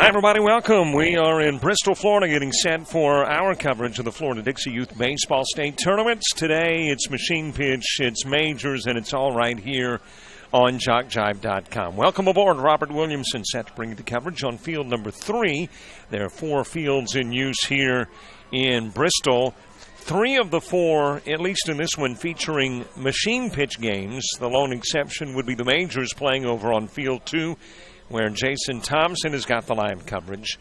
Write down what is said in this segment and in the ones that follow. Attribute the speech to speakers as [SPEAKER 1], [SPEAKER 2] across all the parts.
[SPEAKER 1] Hi, everybody. Welcome. We are in Bristol, Florida, getting set for our coverage of the Florida-Dixie Youth Baseball State Tournaments. Today, it's machine pitch, it's majors, and it's all right here on JockJive.com. Welcome aboard. Robert Williamson set to bring you the coverage on field number 3. There are 4 fields in use here in Bristol. 3 of the 4, at least in this one, featuring machine pitch games. The lone exception would be the majors playing over on field 2, where Jason Thompson has got the live coverage.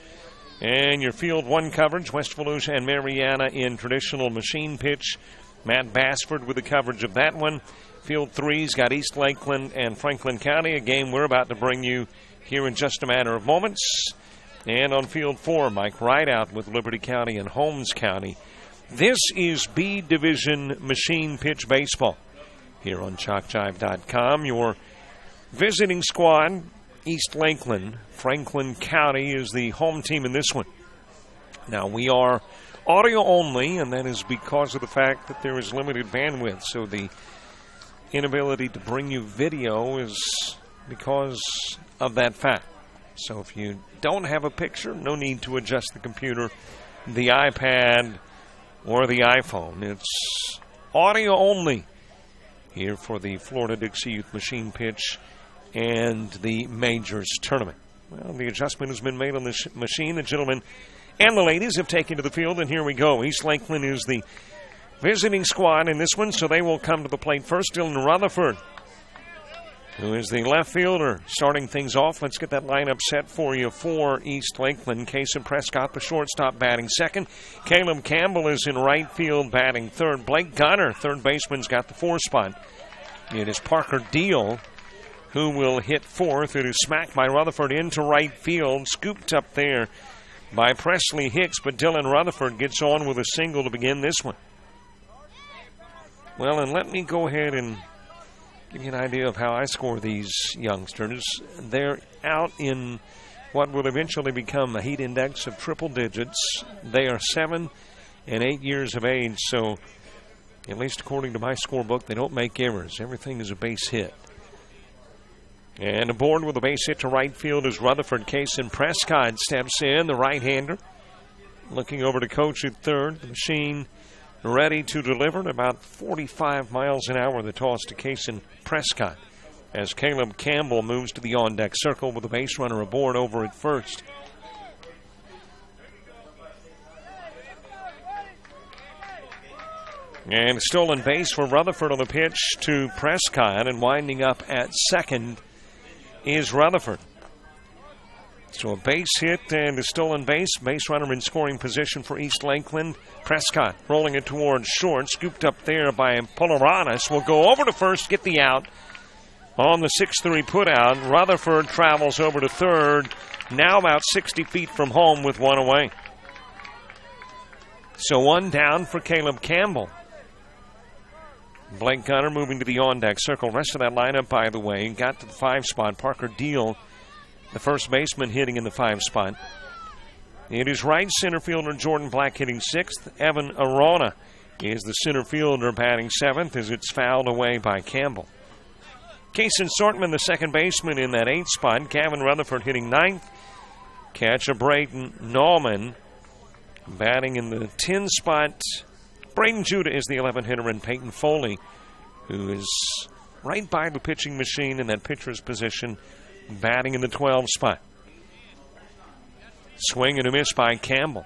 [SPEAKER 1] And your field 1 coverage, West Volusia and Mariana in traditional machine pitch. Matt Bassford with the coverage of that one. Field 3's got East Lakeland and Franklin County, a game we're about to bring you here in just a matter of moments. And on field 4, Mike Rideout with Liberty County and Holmes County. This is B Division machine pitch baseball here on ChalkJive.com. Your visiting squad, East Lakeland. Franklin County is the home team in this one. Now, we are audio only, and that is because of the fact that there is limited bandwidth. So the inability to bring you video is because of that fact. So if you don't have a picture, no need to adjust the computer, the iPad, or the iPhone. It's audio only here for the Florida-Dixie Youth Machine Pitch and the Majors Tournament. Well, the adjustment has been made on this machine. The gentlemen and the ladies have taken to the field, and here we go. East Lakeland is the visiting squad in this one, so they will come to the plate first. Dylan Rutherford, who is the left fielder, starting things off. Let's get that lineup set for you for East Lakeland. Cason Prescott, the shortstop, batting second. Caleb Campbell is in right field, batting third. Blake Gunner, third baseman's got the 4 spot. It is Parker Deal who will hit fourth. It is smacked by Rutherford into right field, scooped up there by Presley Hicks, but Dylan Rutherford gets on with a single to begin this one. Well, and let me go ahead and give you an idea of how I score these youngsters. They're out in what will eventually become a heat index of triple digits. They are 7 and 8 years of age, so at least according to my scorebook, they don't make errors. Everything is a base hit. And aboard with a base hit to right field is Rutherford. Cason Prescott steps in, the right-hander. Looking over to coach at third. The machine ready to deliver at about 45 miles an hour. The toss to Cason Prescott as Caleb Campbell moves to the on-deck circle with a base runner aboard over at first. And a stolen base for Rutherford on the pitch to Prescott, and winding up at second is Rutherford. So a base hit and a stolen base. Base runner in scoring position for East Lakeland. Prescott rolling it towards short. Scooped up there by Polaranis. Will go over to first, get the out on the 6-3 putout. Rutherford travels over to third. Now about 60 feet from home with one away. So one down for Caleb Campbell. Blake Gunner moving to the on-deck circle. Rest of that lineup, by the way, got to the 5 spot. Parker Deal, the first baseman, hitting in the 5 spot. It is right center fielder Jordan Black hitting 6th. Evan Arona is the center fielder batting 7th as it's fouled away by Campbell. Cason Sortman, the second baseman, in that 8th spot. Gavin Rutherford hitting 9th. Catcher Braden Nauman batting in the 10 spot. Braden Judah is the 11th hitter, and Peyton Foley, who is right by the pitching machine in that pitcher's position, batting in the 12 spot. Swing and a miss by Campbell.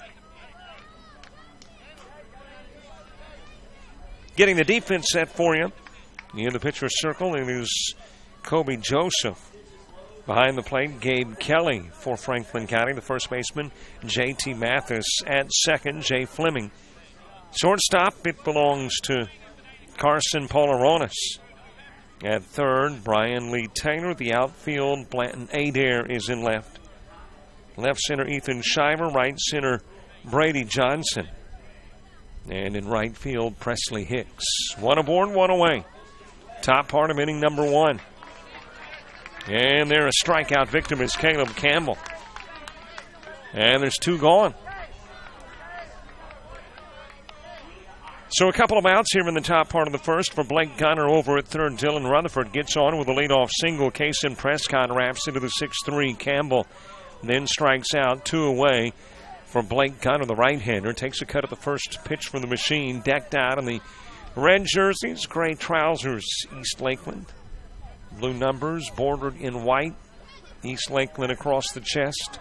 [SPEAKER 1] Getting the defense set for you in the pitcher's circle, it is Kobe Joseph. Behind the plate, Gabe Kelly for Franklin County, the first baseman. J.T. Mathis at second. Jay Fleming. Shortstop, it belongs to Carson Polaranis. At third, Brian Lee Taylor. The outfield, Blanton Adair is in left. Left center, Ethan Shiver. Right center, Brady Johnson. And in right field, Presley Hicks. One aboard, one away. Top part of inning number 1. And there, a strikeout victim is Caleb Campbell. And there's 2 gone. So a couple of outs here in the top part of the first for Blake Gunner over at third. Dylan Rutherford gets on with a leadoff single. Cason Prescott wraps into the 6-3. Campbell then strikes out. 2 away for Blake Gunner, the right-hander. Takes a cut at the first pitch from the machine. Decked out in the red jerseys, gray trousers, East Lakeland. Blue numbers bordered in white. East Lakeland across the chest.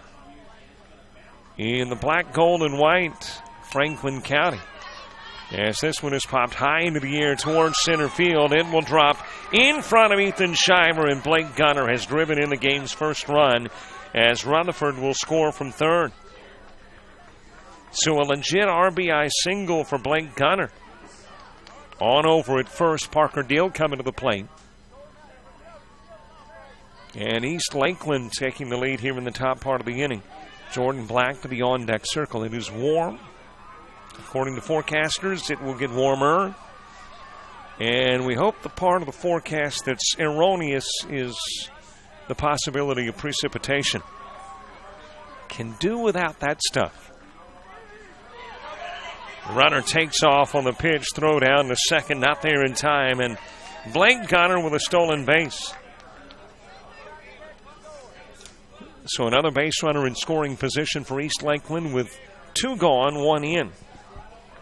[SPEAKER 1] In the black, gold, and white, Franklin County. As this one is popped high into the air towards center field, it will drop in front of Ethan Shiver, and Blake Gunner has driven in the game's first run as Rutherford will score from third. So a legit RBI single for Blake Gunner. On over at first, Parker Deal coming to the plate. And East Lakeland taking the lead here in the top part of the inning. Jordan Black to the on-deck circle. It is warm. According to forecasters, it will get warmer. And we hope the part of the forecast that's erroneous is the possibility of precipitation. Can do without that stuff. The runner takes off on the pitch, throw down to second, not there in time, and Blake Gunner with a stolen base. So another base runner in scoring position for East Lakeland with 2 gone, 1 in.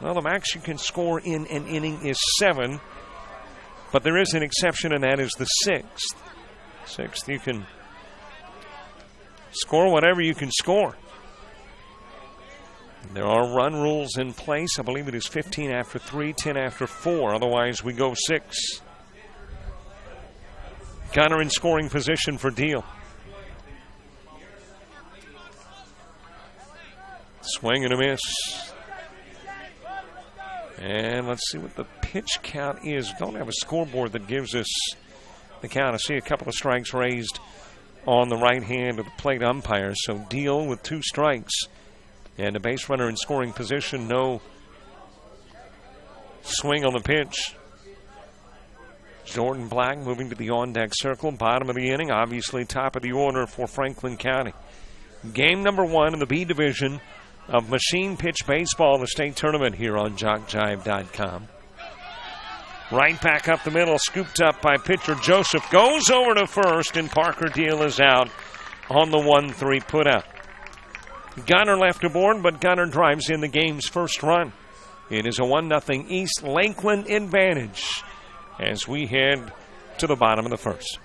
[SPEAKER 1] Well, the max you can score in an inning is 7, but there is an exception, and that is the 6th. 6th, you can score whatever you can score. There are run rules in place. I believe it is 15 after 3, 10 after 4. Otherwise, we go 6. Gunner in scoring position for Deal. Swing and a miss. And let's see what the pitch count is. Don't have a scoreboard that gives us the count. I see a couple of strikes raised on the right hand of the plate umpire. So Deal with 2 strikes. And a base runner in scoring position. No swing on the pitch. Jordan Black moving to the on-deck circle. Bottom of the inning. Obviously top of the order for Franklin County. Game number 1 in the B division of machine pitch baseball in the state tournament here on JockJive.com. Right back up the middle, scooped up by pitcher Joseph. Goes over to first, and Parker Deal is out on the 1-3 putout. Gunner left aboard, but Gunner drives in the game's first run. It is a 1-0 East Lakeland advantage as we head to the bottom of the first.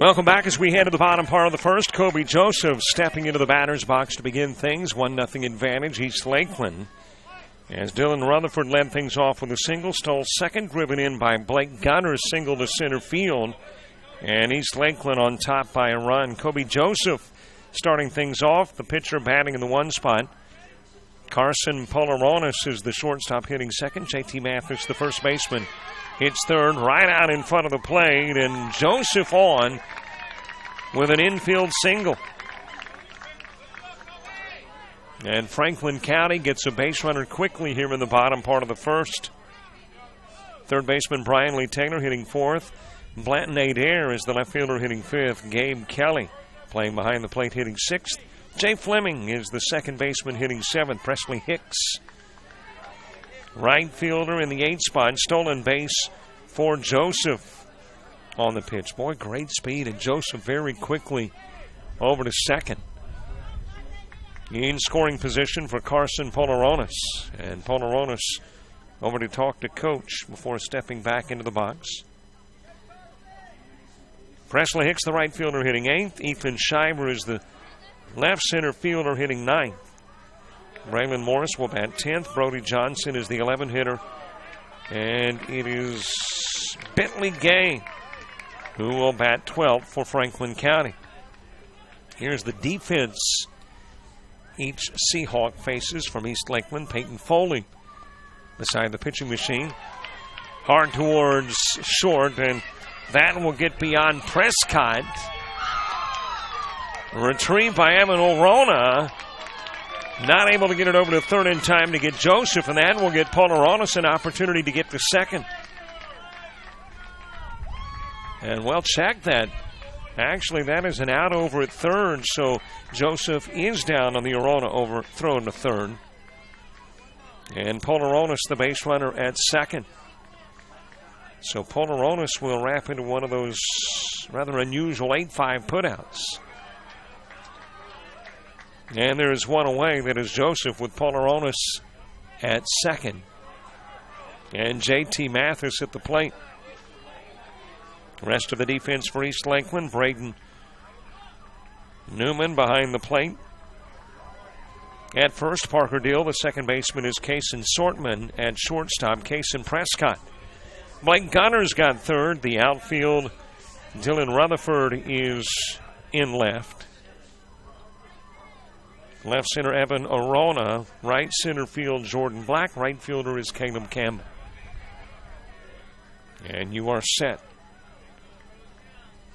[SPEAKER 1] Welcome back as we head to the bottom part of the first. Kobe Joseph stepping into the batter's box to begin things. 1-0 advantage, East Lakeland. As Dylan Rutherford led things off with a single, stole second, driven in by Blake Gunner's single to center field. And East Lakeland on top by a run. Kobe Joseph starting things off, the pitcher batting in the 1 spot. Carson Polaronis is the shortstop hitting second. JT Mathis, the first baseman, hits third, right out in front of the plate, and Joseph on with an infield single. And Franklin County gets a base runner quickly here in the bottom part of the first. Third baseman Brian Lee Taylor hitting fourth. Blanton Adair is the left fielder hitting 5th. Gabe Kelly playing behind the plate hitting 6th. Jay Fleming is the second baseman hitting 7th. Presley Hicks, right fielder in the 8th spot. Stolen base for Joseph on the pitch. Boy, great speed, and Joseph very quickly over to second. In scoring position for Carson Polaronis. And Polaronis over to talk to coach before stepping back into the box. Presley Hicks, the right fielder, hitting 8th. Ethan Shiver is the left center fielder hitting 9th. Braylon Morris will bat 10th. Brody Johnson is the 11th hitter. And it is Bentley Gay who will bat 12th for Franklin County. Here's the defense each Seahawk faces from East Lakeland. Peyton Foley beside the pitching machine. Hard towards short, and that will get beyond Prescott. Retrieved by Evan Orona. Not able to get it over to third in time to get Joseph, and that will get Polaronis an opportunity to get to second. And well, check that. Actually, that is an out over at third, so Joseph is down on the Orona overthrow to third. And Polaronis, the base runner, at second. So Polaronis will wrap into one of those rather unusual 8-5 putouts. And there is one away. That is Joseph with Polaronis at second. And J.T. Mathis at the plate. Rest of the defense for East Lakeland. Braden Newman behind the plate. At first, Parker Deal. The second baseman is Kason Sortman. At shortstop, Kason Prescott. Blake Gunner's got third. The outfield, Dylan Rutherford is in left. Left center, Evan Orona. Right center field, Jordan Black. Right fielder is Caleb Campbell. And you are set.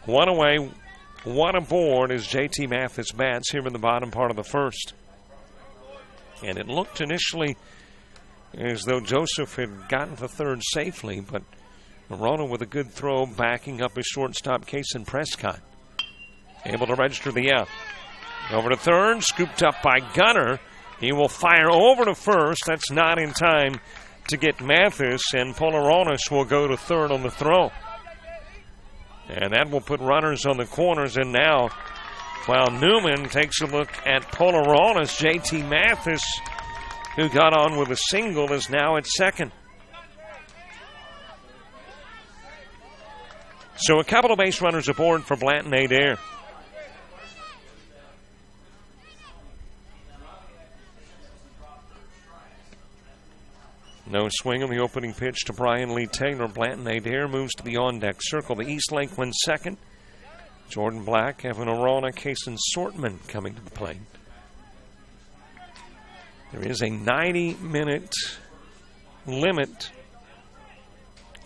[SPEAKER 1] One away, one aboard as J.T. Mathis bats here in the bottom part of the first. And it looked initially as though Joseph had gotten to third safely, but Orona with a good throw backing up his shortstop, Kason Prescott. Able to register the out. Over to third, scooped up by Gunner. He will fire over to first. That's not in time to get Mathis, and Polaronis will go to third on the throw. And that will put runners on the corners, and now, while Newman takes a look at Polaronis, J.T. Mathis, who got on with a single, is now at second. So a couple of base runners aboard for Blanton Adair. No swing on the opening pitch to Brian Lee Taylor. Blanton Adair moves to the on-deck circle. The East Lakeland second. Jordan Black, Evan Orona, Kason Sortman coming to the plate. There is a 90-minute limit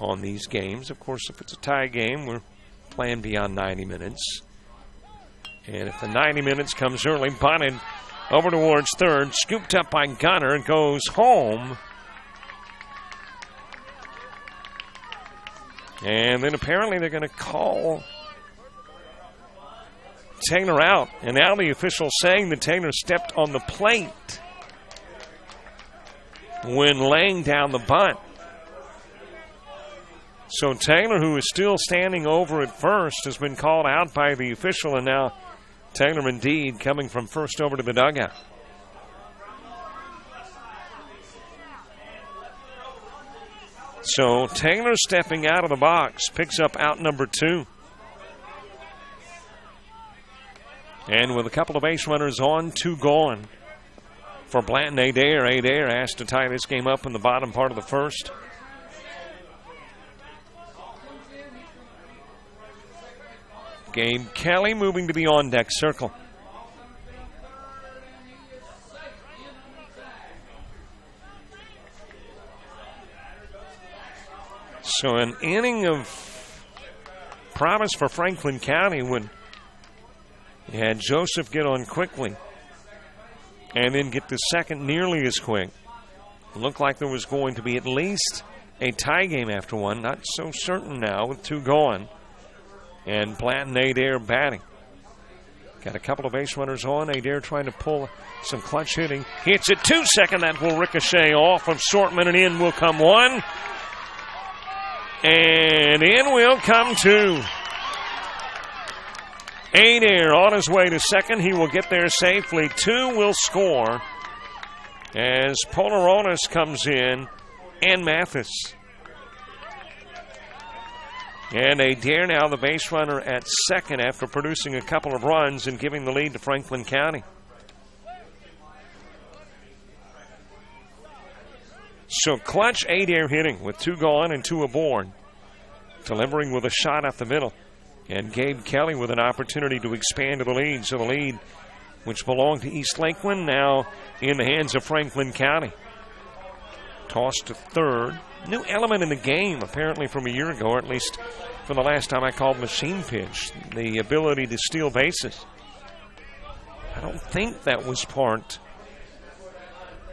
[SPEAKER 1] on these games. Of course, if it's a tie game, we're playing beyond 90 minutes. And if the 90 minutes comes early, bunted over towards third, scooped up by Gunner, and goes home. And then apparently they're going to call Taylor out. And now the official saying that Taylor stepped on the plate when laying down the bunt. So Taylor, who is still standing over at first, has been called out by the official. And now Taylor indeed coming from first over to the dugout. So Taylor stepping out of the box, picks up out number 2. And with a couple of base runners on, 2 gone for Blanton Adair. Adair asked to tie this game up in the bottom part of the first. Gabe Kelly moving to the on-deck circle. So an inning of promise for Franklin County when you had Joseph get on quickly and then get to second nearly as quick. It looked like there was going to be at least a tie game after one. Not so certain now with 2 gone. And Blanton Adair batting. Got a couple of base runners on. Adair trying to pull some clutch hitting. Hits it 2-2. That will ricochet off of Shortman, and in will come one. And in will come two. Adair on his way to second. He will get there safely. Two will score as Polaronis comes in and Mathis. And Adair now the base runner at second after producing a couple of runs and giving the lead to Franklin County. So clutch Adair hitting with two gone and two aboard. Delivering with a shot up the middle. And Gabe Kelly with an opportunity to expand to the lead. So the lead, which belonged to East Lakeland, now in the hands of Franklin County. Toss to third. New element in the game, apparently from a year ago, or at least from the last time I called machine pitch. The ability to steal bases. I don't think that was part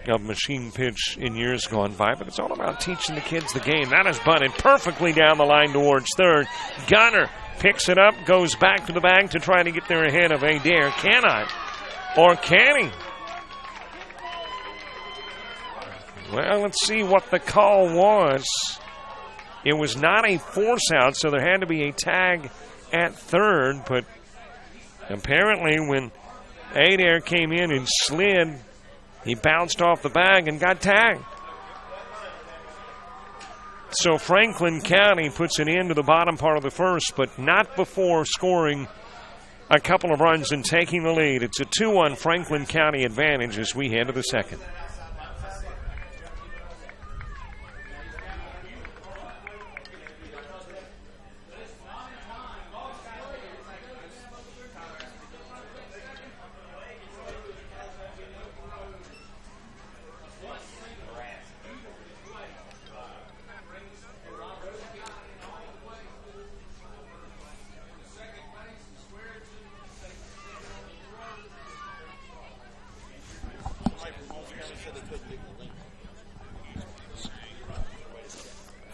[SPEAKER 1] of machine pitch in years gone by, but it's all about teaching the kids the game. That is bunted perfectly down the line towards third. Gunner picks it up, goes back to the bag to try to get there ahead of Adair. Can I? Or can he? Well, let's see what the call was. It was not a force out, so there had to be a tag at third, but apparently when Adair came in and slid, he bounced off the bag and got tagged. So Franklin County puts an end to the bottom part of the first, but not before scoring a couple of runs and taking the lead. It's a 2-1 Franklin County advantage as we head to the second.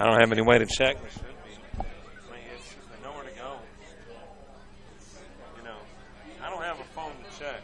[SPEAKER 1] I don't have any way to check. There should be. I know where to go. You know, I don't have a phone to check.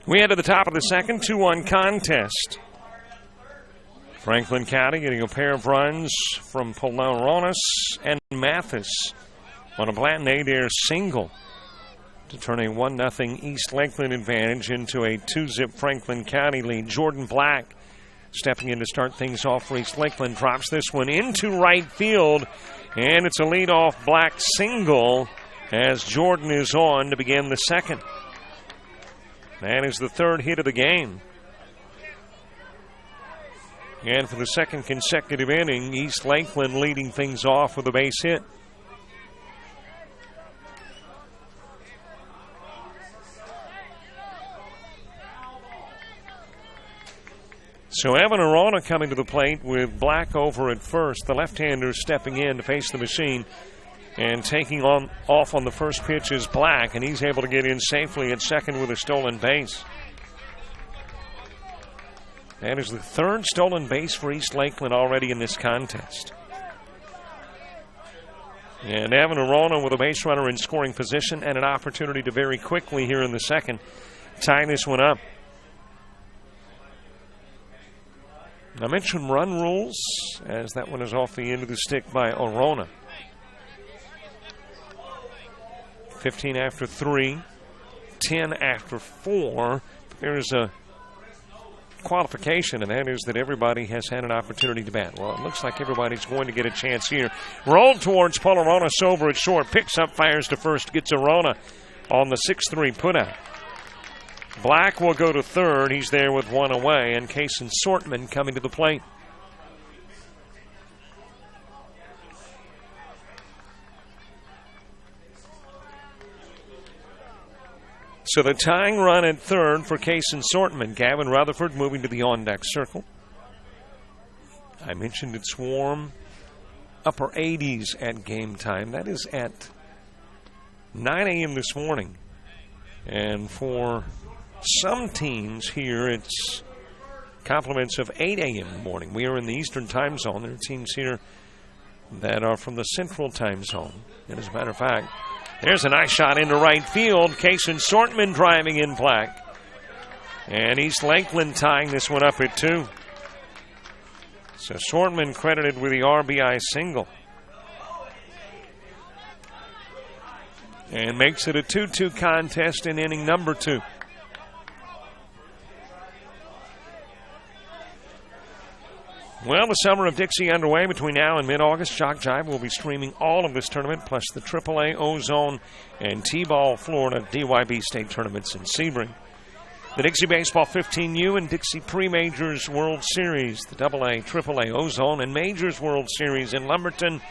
[SPEAKER 1] We head to the top of the second, 2-1 contest. Franklin County getting a pair of runs from Polaronis and Mathis on a Blanton Adair single to turn a 1-0 East Lakeland advantage into a 2-zip Franklin County lead. Jordan Black stepping in to start things off for East Lakeland. Drops this one into right field, and it's a leadoff Black single as Jordan is on to begin the second. That is the third hit of the game. And for the second consecutive inning, East Lakeland leading things off with a base hit. So Evan Arona coming to the plate with Black over at first. The left-hander stepping in to face the machine. And taking off on the first pitch is Black, and he's able to get in safely at second with a stolen base. That is the third stolen base for East Lakeland already in this contest. And Evan Arona with a base runner in scoring position and an opportunity to very quickly here in the second tie this one up. I mentioned run rules as that one is off the end of the stick by Arona. 15 after 3, 10 after 4. There's a qualification, and that is that everybody has had an opportunity to bat. Well, it looks like everybody's going to get a chance here. Rolled towards Polaronis over at short. Picks up, fires to first, gets Arona on the 6-3 putout. Black will go to third. He's there with one away, and Kaysen Sortman coming to the plate. So the tying run at third for Kaysen Sortman. Gavin Rutherford moving to the on-deck circle. I mentioned it's warm. Upper 80s at game time. That is at 9 a.m. this morning. And for some teams here, it's compliments of 8 a.m. in the morning. We are in the Eastern time zone. There are teams here that are from the Central time zone. And as a matter of fact, there's a nice shot into right field. Kaysen Sortman driving in Black. And East Lakeland tying this one up at 2. So Sortman credited with the RBI single. And makes it a 2-2 contest in inning number 2. Well, the Summer of Dixie underway between now and mid-August. Shock Jive will be streaming all of this tournament, plus the AAA, Ozone, and T-Ball Florida DYB state tournaments in Sebring. The Dixie Baseball 15U and Dixie Pre-Majors World Series, the AA, AAA, Ozone, and Majors World Series in Lumberton,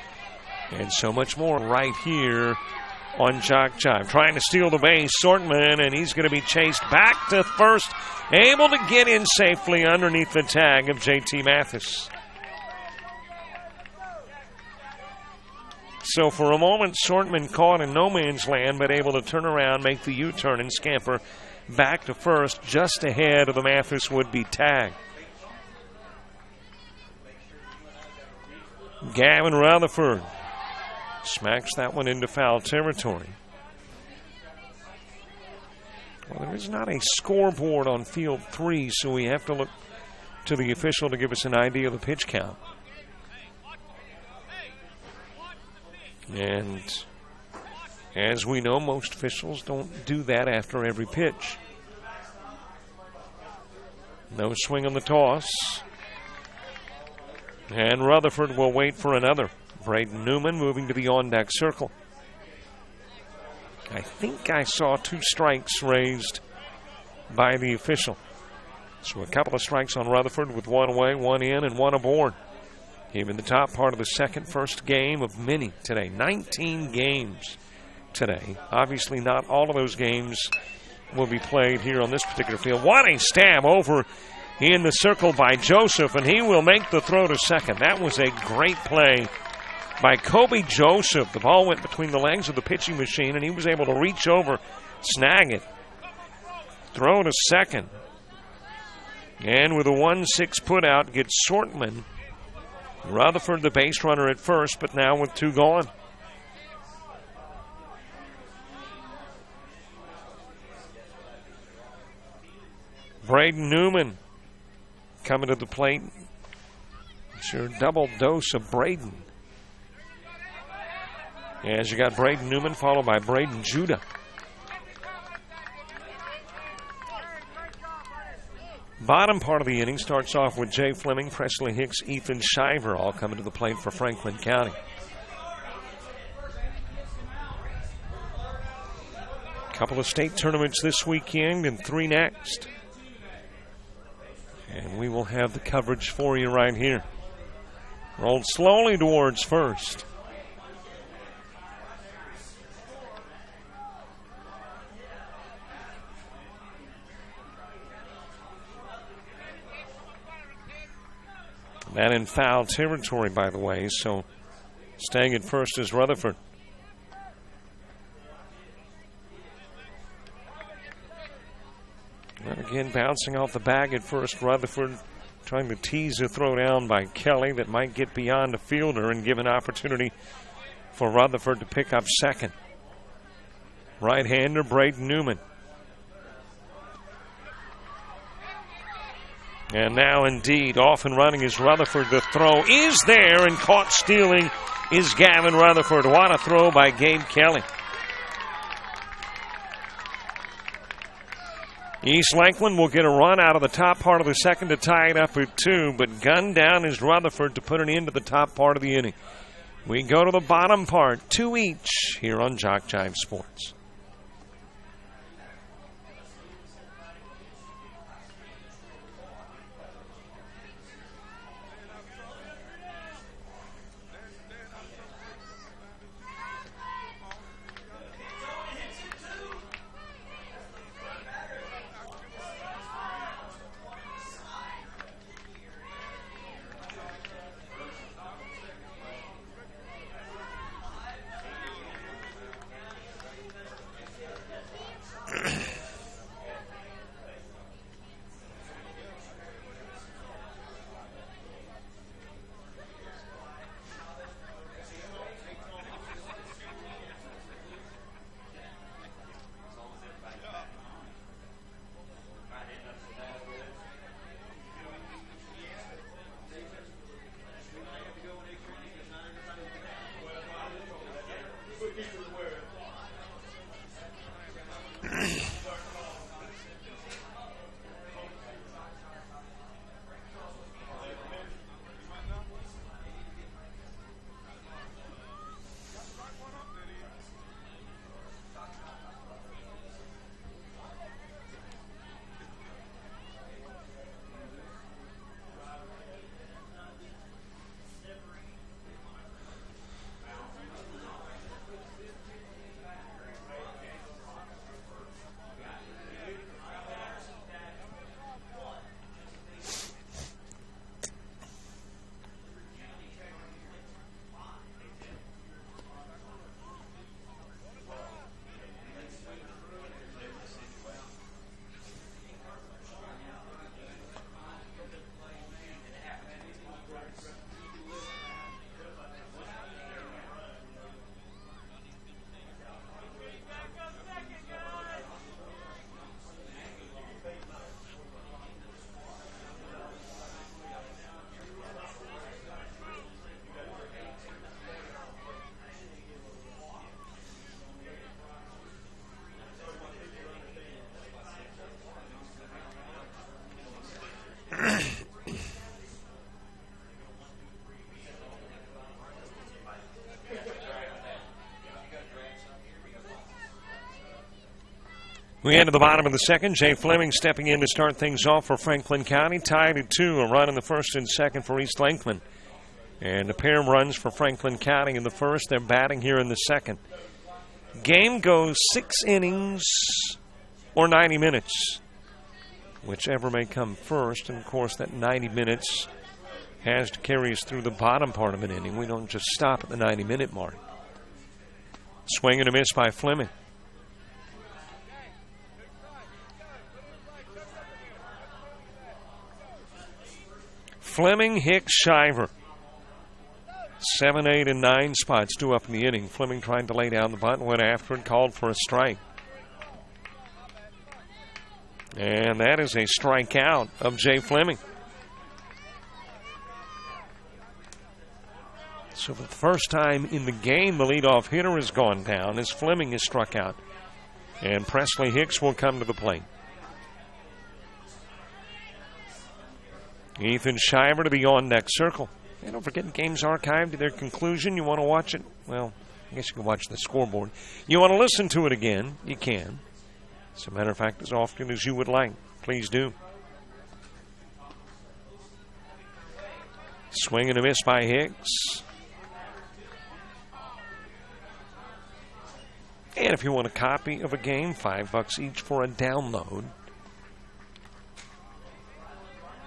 [SPEAKER 1] and so much more right here on Shock Jive. Trying to steal the base, Sortman, and he's going to be chased back to first, able to get in safely underneath the tag of J.T. Mathis. So for a moment, Sortman caught in no man's land, but able to turn around, make the U-turn, and scamper back to first, just ahead of the Mathis would-be tag. Gavin Rutherford smacks that one into foul territory. Well, there is not a scoreboard on field 3, so we have to look to the official to give us an idea of the pitch count. And as we know, most officials don't do that after every pitch. No swing on the toss. And Rutherford will wait for another. Braden Newman moving to the on-deck circle. I think I saw 2 strikes raised by the official. So a couple of strikes on Rutherford with 1 away, 1 in, and 1 aboard. Came in the top part of the first game of many today. 19 games today. Obviously not all of those games will be played here on this particular field. What a stab over in the circle by Joseph, and he will make the throw to second. That was a great play by Kobe Joseph. The ball went between the legs of the pitching machine, and he was able to reach over, snag it, throw to second. And with a 1-6 putout, gets Sortman. Rutherford, the base runner at first, but now with 2 gone. Braden Newman coming to the plate. It's your double dose of Braden. As you got Braden Newman followed by Braden Judah. Bottom part of the inning starts off with Jay Fleming, Presley Hicks, Ethan Shiver all coming to the plate for Franklin County. Couple of state tournaments this weekend and 3 next. And we will have the coverage for you right here. Rolled slowly towards first. That in foul territory, by the way, so staying at first is Rutherford. And again, bouncing off the bag at first, Rutherford trying to tease a throw down by Kelly that might get beyond the fielder and give an opportunity for Rutherford to pick up second. Right-hander Braden Newman. And now, indeed, off and running is Rutherford. The throw is there, and caught stealing is Gavin Rutherford. What a throw by Gabe Kelly. East Lakeland will get a run out of the top part of the second to tie it up at 2, but gunned down is Rutherford to put an end to the top part of the inning. We go to the bottom part, 2 each, here on Jock Jive Sports. We head to the bottom of the second. Jay Fleming stepping in to start things off for Franklin County. Tied at 2, a run in the first and second for East Lakeland. And a pair of runs for Franklin County in the first. They're batting here in the second. Game goes 6 innings or 90 minutes, whichever may come first. And, of course, that 90 minutes has to carry us through the bottom part of an inning. We don't just stop at the 90-minute mark. Swing and a miss by Fleming. Fleming, Hicks, Shiver. 7, 8, and 9 spots due up in the inning. Fleming tried to lay down the bunt, went after it, called for a strike. And that is a strikeout of Jay Fleming. So for the first time in the game, the leadoff hitter has gone down as Fleming is struck out. And Presley Hicks will come to the plate. Ethan Shiver to the on-deck circle. And don't forget, games archived to their conclusion. You want to watch it? Well, I guess you can watch the scoreboard. You want to listen to it again? You can. As a matter of fact, as often as you would like. Please do. Swing and a miss by Hicks. And if you want a copy of a game, $5 each for a download.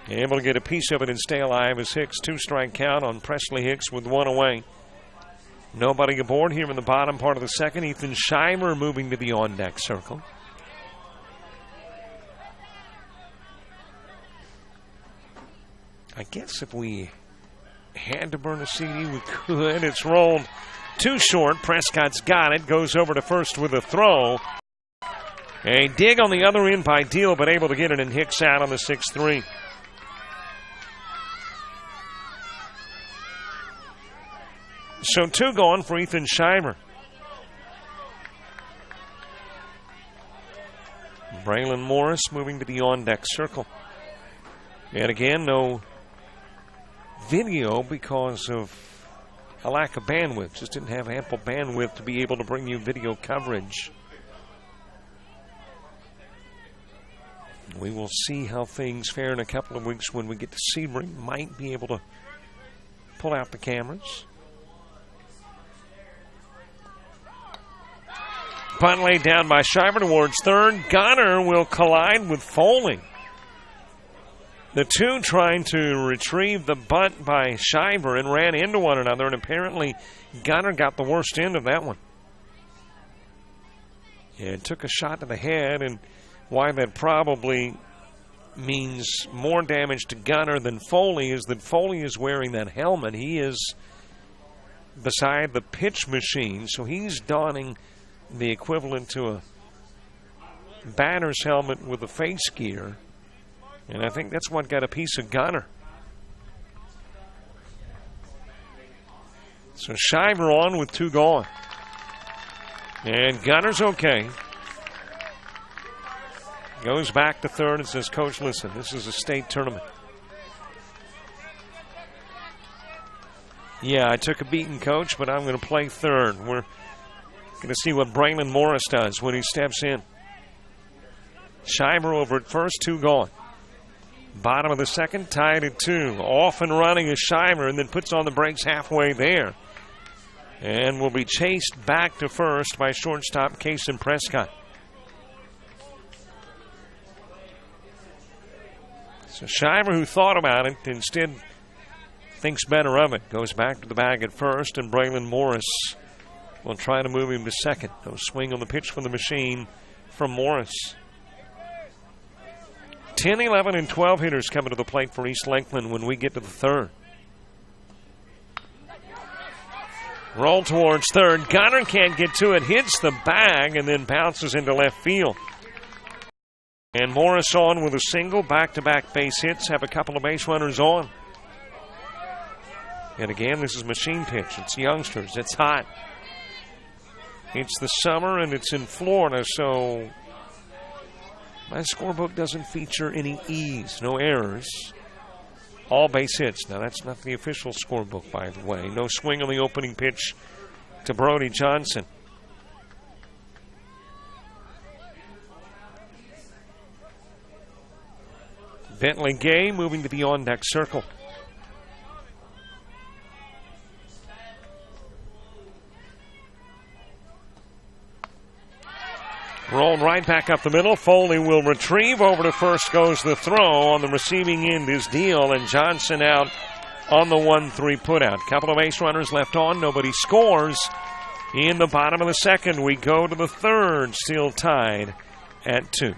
[SPEAKER 1] Able to get a piece of it and stay alive as Hicks. 2-strike count on Presley Hicks with 1 away. Nobody aboard here in the bottom part of the second. Ethan Scheimer moving to the on-deck circle. I guess if we had to burn a CD, we could. It's rolled too short. Prescott's got it. Goes over to first with a throw. A dig on the other end by Deal, but able to get it, and Hicks out on the 6-3. So 2 gone for Ethan Scheimer. Braylon Morris moving to the on-deck circle. And again, no video because of a lack of bandwidth. Just didn't have ample bandwidth to be able to bring you video coverage. We will see how things fare in a couple of weeks when we get to Sebring. Might be able to pull out the cameras. Punt laid down by Scheimer towards third. Gunner will collide with Foley. The two trying to retrieve the bunt by Scheimer and ran into one another, and apparently Gunner got the worst end of that one. Yeah, it took a shot to the head, and why that probably means more damage to Gunner than Foley is that Foley is wearing that helmet. He is beside the pitch machine, so he's donning the equivalent to a batter's helmet with a face gear. And I think that's what got a piece of Gunner. So Scheimer on with 2 gone. And Gunner's okay. Goes back to third and says, Coach, listen, this is a state tournament. Yeah, I took a beating, Coach, but I'm going to play third. We're going to see what Braylon Morris does when he steps in. Scheimer over at first, 2 gone. Bottom of the second, tied at 2. Off and running is Scheimer, and then puts on the brakes halfway there. And will be chased back to first by shortstop Kason Prescott. So Scheimer, who thought about it, instead thinks better of it. Goes back to the bag at first, and Braylon Morris will try to move him to second. No swing on the pitch from the machine from Morris. 10, 11, and 12 hitters coming to the plate for East Lakeland when we get to the third. Roll towards third. Gunner can't get to it. Hits the bag and then bounces into left field. And Morris on with a single. Back-to-back base hits. Have a couple of base runners on. And again, this is machine pitch. It's youngsters. It's hot. It's the summer and it's in Florida, so my scorebook doesn't feature any E's, no errors. All base hits. Now, that's not the official scorebook, by the way. No swing on the opening pitch to Brody Johnson. Bentley Gay moving to the on-deck circle. Rolled right back up the middle. Foley will retrieve. Over to first goes the throw. On the receiving end is Deal, and Johnson out on the 1-3 putout. Couple of base runners left on. Nobody scores. In the bottom of the second, we go to the third, still tied at 2.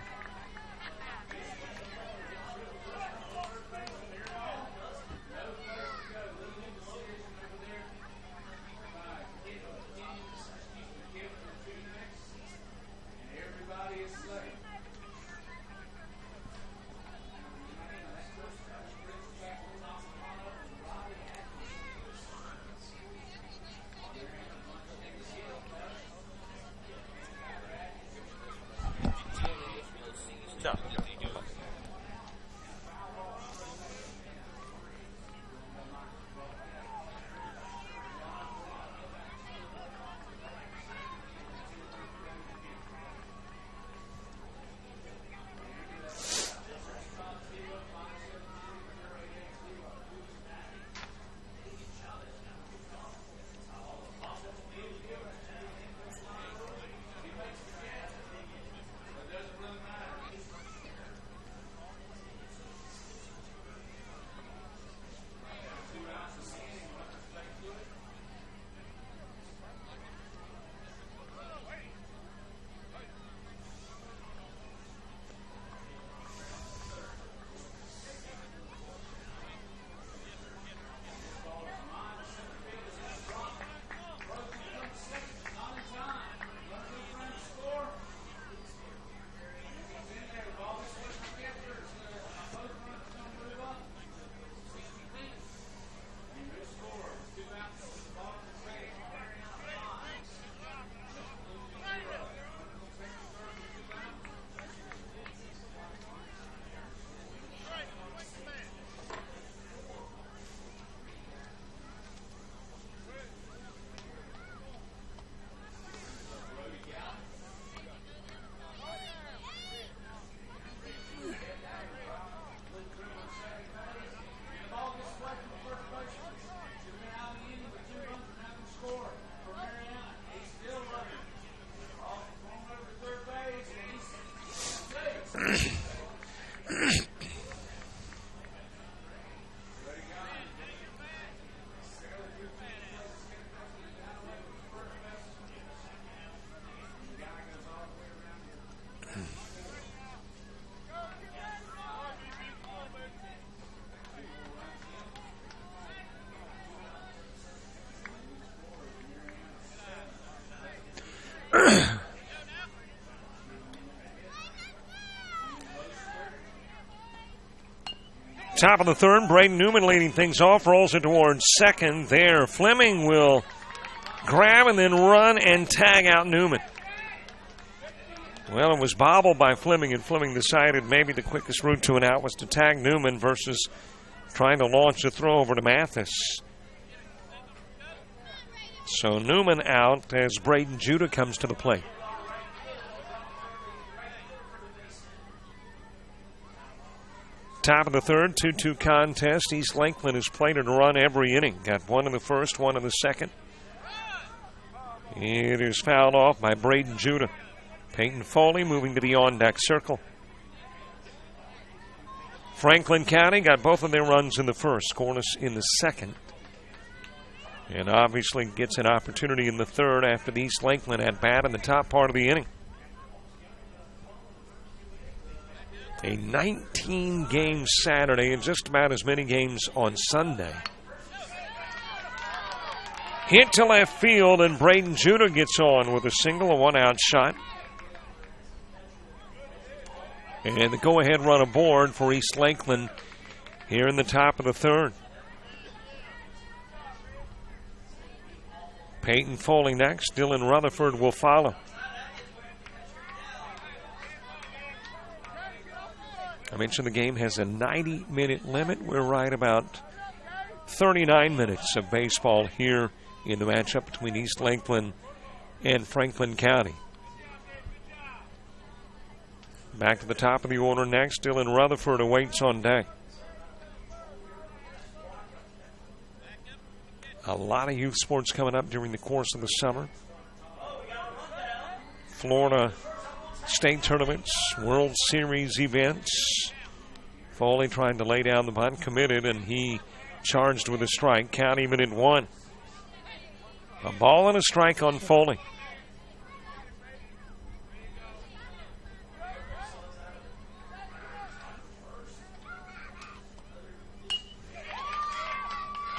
[SPEAKER 1] Top of the third, Braden Newman leading things off, rolls it towards second there. Fleming will grab and then run and tag out Newman. Well, it was bobbled by Fleming, and Fleming decided maybe the quickest route to an out was to tag Newman versus trying to launch a throw over to Mathis. So Newman out as Braden Judah comes to the plate. Top of the third, 2-2 contest. East Lakeland has played and run every inning. Got one in the first, one in the second. It is fouled off by Braden Judah. Peyton Foley moving to the on-deck circle. Franklin County got both of their runs in the first, scoreless in the second. And obviously gets an opportunity in the third after the East Lakeland at bat in the top part of the inning. A 19-game Saturday and just about as many games on Sunday. Hit to left field, and Braden Judah gets on with a single, a one-out shot. And the go-ahead run aboard for East Lakeland here in the top of the third. Peyton Foley next. Dylan Rutherford will follow. I mentioned the game has a 90-minute limit. We're right about 39 minutes of baseball here in the matchup between East Lakeland and Franklin County. Back to the top of the order next. Dylan Rutherford awaits on deck. A lot of youth sports coming up during the course of the summer. Florida State tournaments, World Series events. Foley trying to lay down the bunt, committed, and he charged with a strike. Count even at one. A ball and a strike on Foley.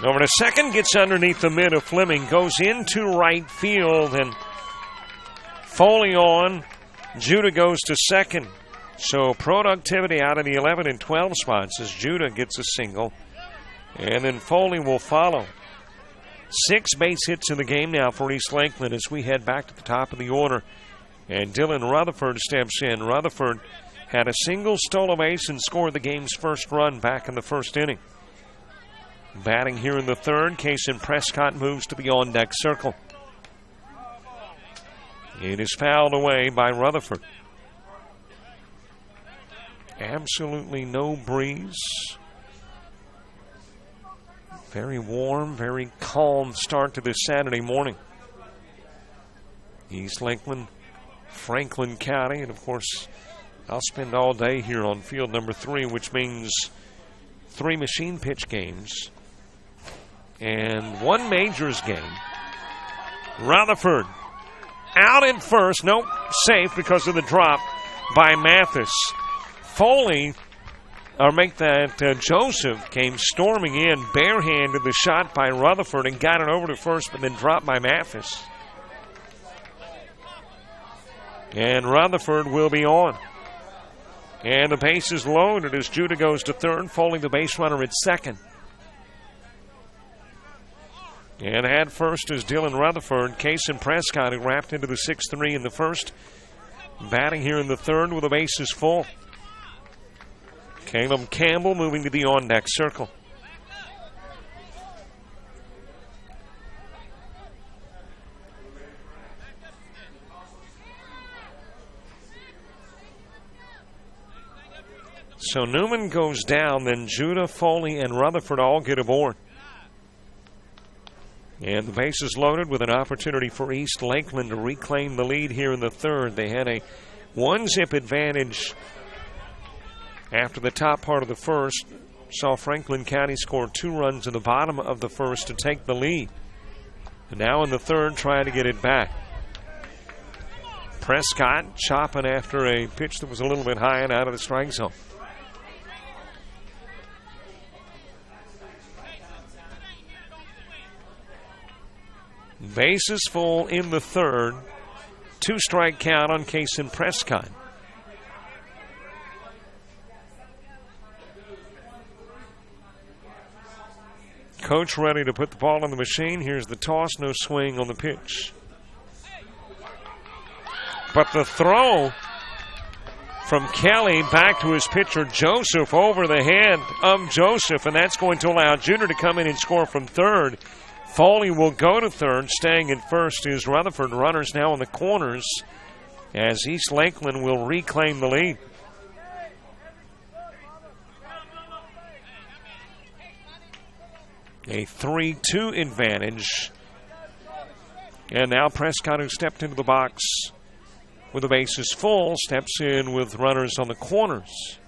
[SPEAKER 1] Over to second, gets underneath the mid of Fleming, goes into right field, and Foley on. Judah goes to second. So productivity out of the 11 and 12 spots as Judah gets a single. And then Foley will follow. 6 base hits in the game now for East Lakeland as we head back to the top of the order. And Dylan Rutherford steps in. Rutherford had a single, stole a base, and scored the game's first run back in the first inning. Batting here in the third, Kason Prescott moves to the on-deck circle. It is fouled away by Rutherford. Absolutely no breeze. Very warm, very calm start to this Saturday morning. East Lakeland, Franklin County, and of course, I'll spend all day here on field number 3, which means 3 machine pitch games and 1 majors game. Rutherford out in first. Nope, safe because of the drop by Mathis. Foley, Joseph came storming in, barehanded the shot by Rutherford and got it over to first, but then dropped by Mathis. And Rutherford will be on. And the base is loaded as Judah goes to third, Foley the base runner at second. And at first is Dylan Rutherford. Kason Prescott, who wrapped into the 6-3 in the first. Batting here in the third with the bases full. Caleb Campbell moving to the on-deck circle. So Newman goes down, then Judah, Foley, and Rutherford all get aboard. And the base is loaded with an opportunity for East Lakeland to reclaim the lead here in the third. They had a 1-zip advantage After the top part of the first, saw Franklin County score 2 runs in the bottom of the first to take the lead. And now in the third, trying to get it back. Prescott chopping after a pitch that was a little bit high and out of the strike zone. Bases full in the third. 2-strike count on Kason Prescott. Coach ready to put the ball on the machine. Here's the toss, no swing on the pitch. But the throw from Kelly back to his pitcher Joseph over the head of Joseph, and that's going to allow Junior to come in and score from third. Foley will go to third. Staying at first is Rutherford. Runners now in the corners as East Lakeland will reclaim the lead. A 3-2 advantage. And now Prescott, who stepped into the box with the bases full, steps in with runners on the corners.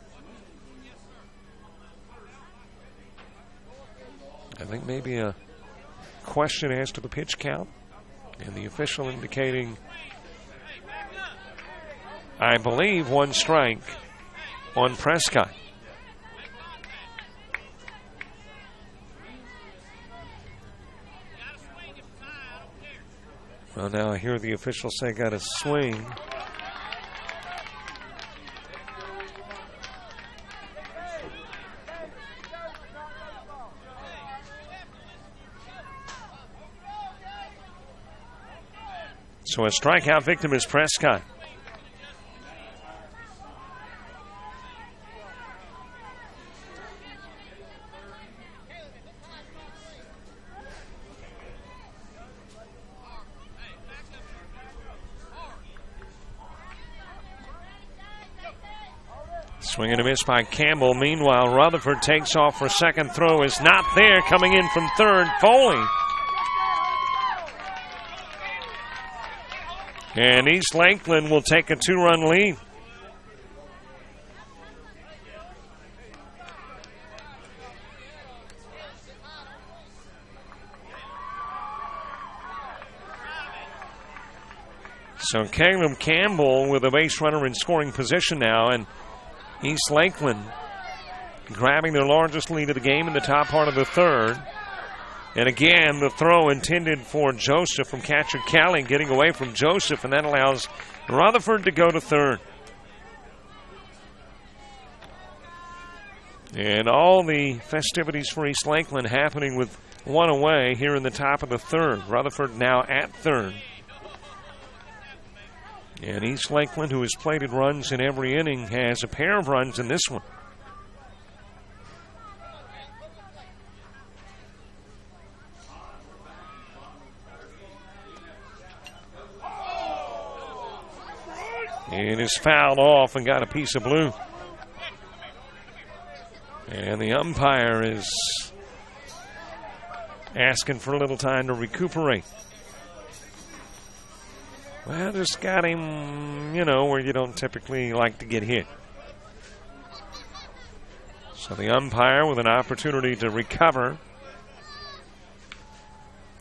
[SPEAKER 1] I think maybe a question as to the pitch count, and the official indicating, I believe, 1 strike on Prescott. Well, now I hear the official say got a swing. So a strikeout victim is Prescott. Swing and a miss by Campbell. Meanwhile, Rutherford takes off for second. Throw is not there. Coming in from third, Foley. And East Lakeland will take a 2-run lead. So Caleb Campbell with a base runner in scoring position now, and East Lakeland grabbing their largest lead of the game in the top part of the third. And again, the throw intended for Joseph from catcher Kelly, getting away from Joseph, and that allows Rutherford to go to third. And all the festivities for East Lakeland happening with 1 away here in the top of the third. Rutherford now at third. And East Lakeland, who has plated runs in every inning, has a pair of runs in this one. It is fouled off and got a piece of blue. And the umpire is asking for a little time to recuperate. Well, just got him, where you don't typically like to get hit. So the umpire with an opportunity to recover.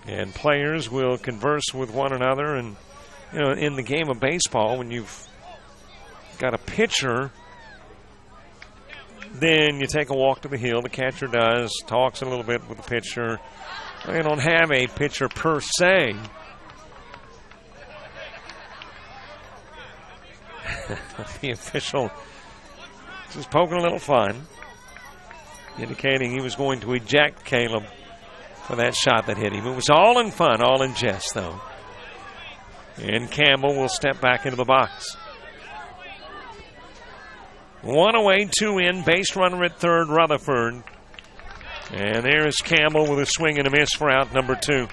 [SPEAKER 1] And players will converse with one another. And, in the game of baseball, when you've got a pitcher, then you take a walk to the hill. The catcher does, talks a little bit with the pitcher. They don't have a pitcher per se. The official just poking a little fun, indicating he was going to eject Caleb for that shot that hit him. It was all in fun, all in jest, though. And Campbell will step back into the box. 1 away, 2 in. Base runner at third, Rutherford. And there is Campbell with a swing and a miss for out number 2.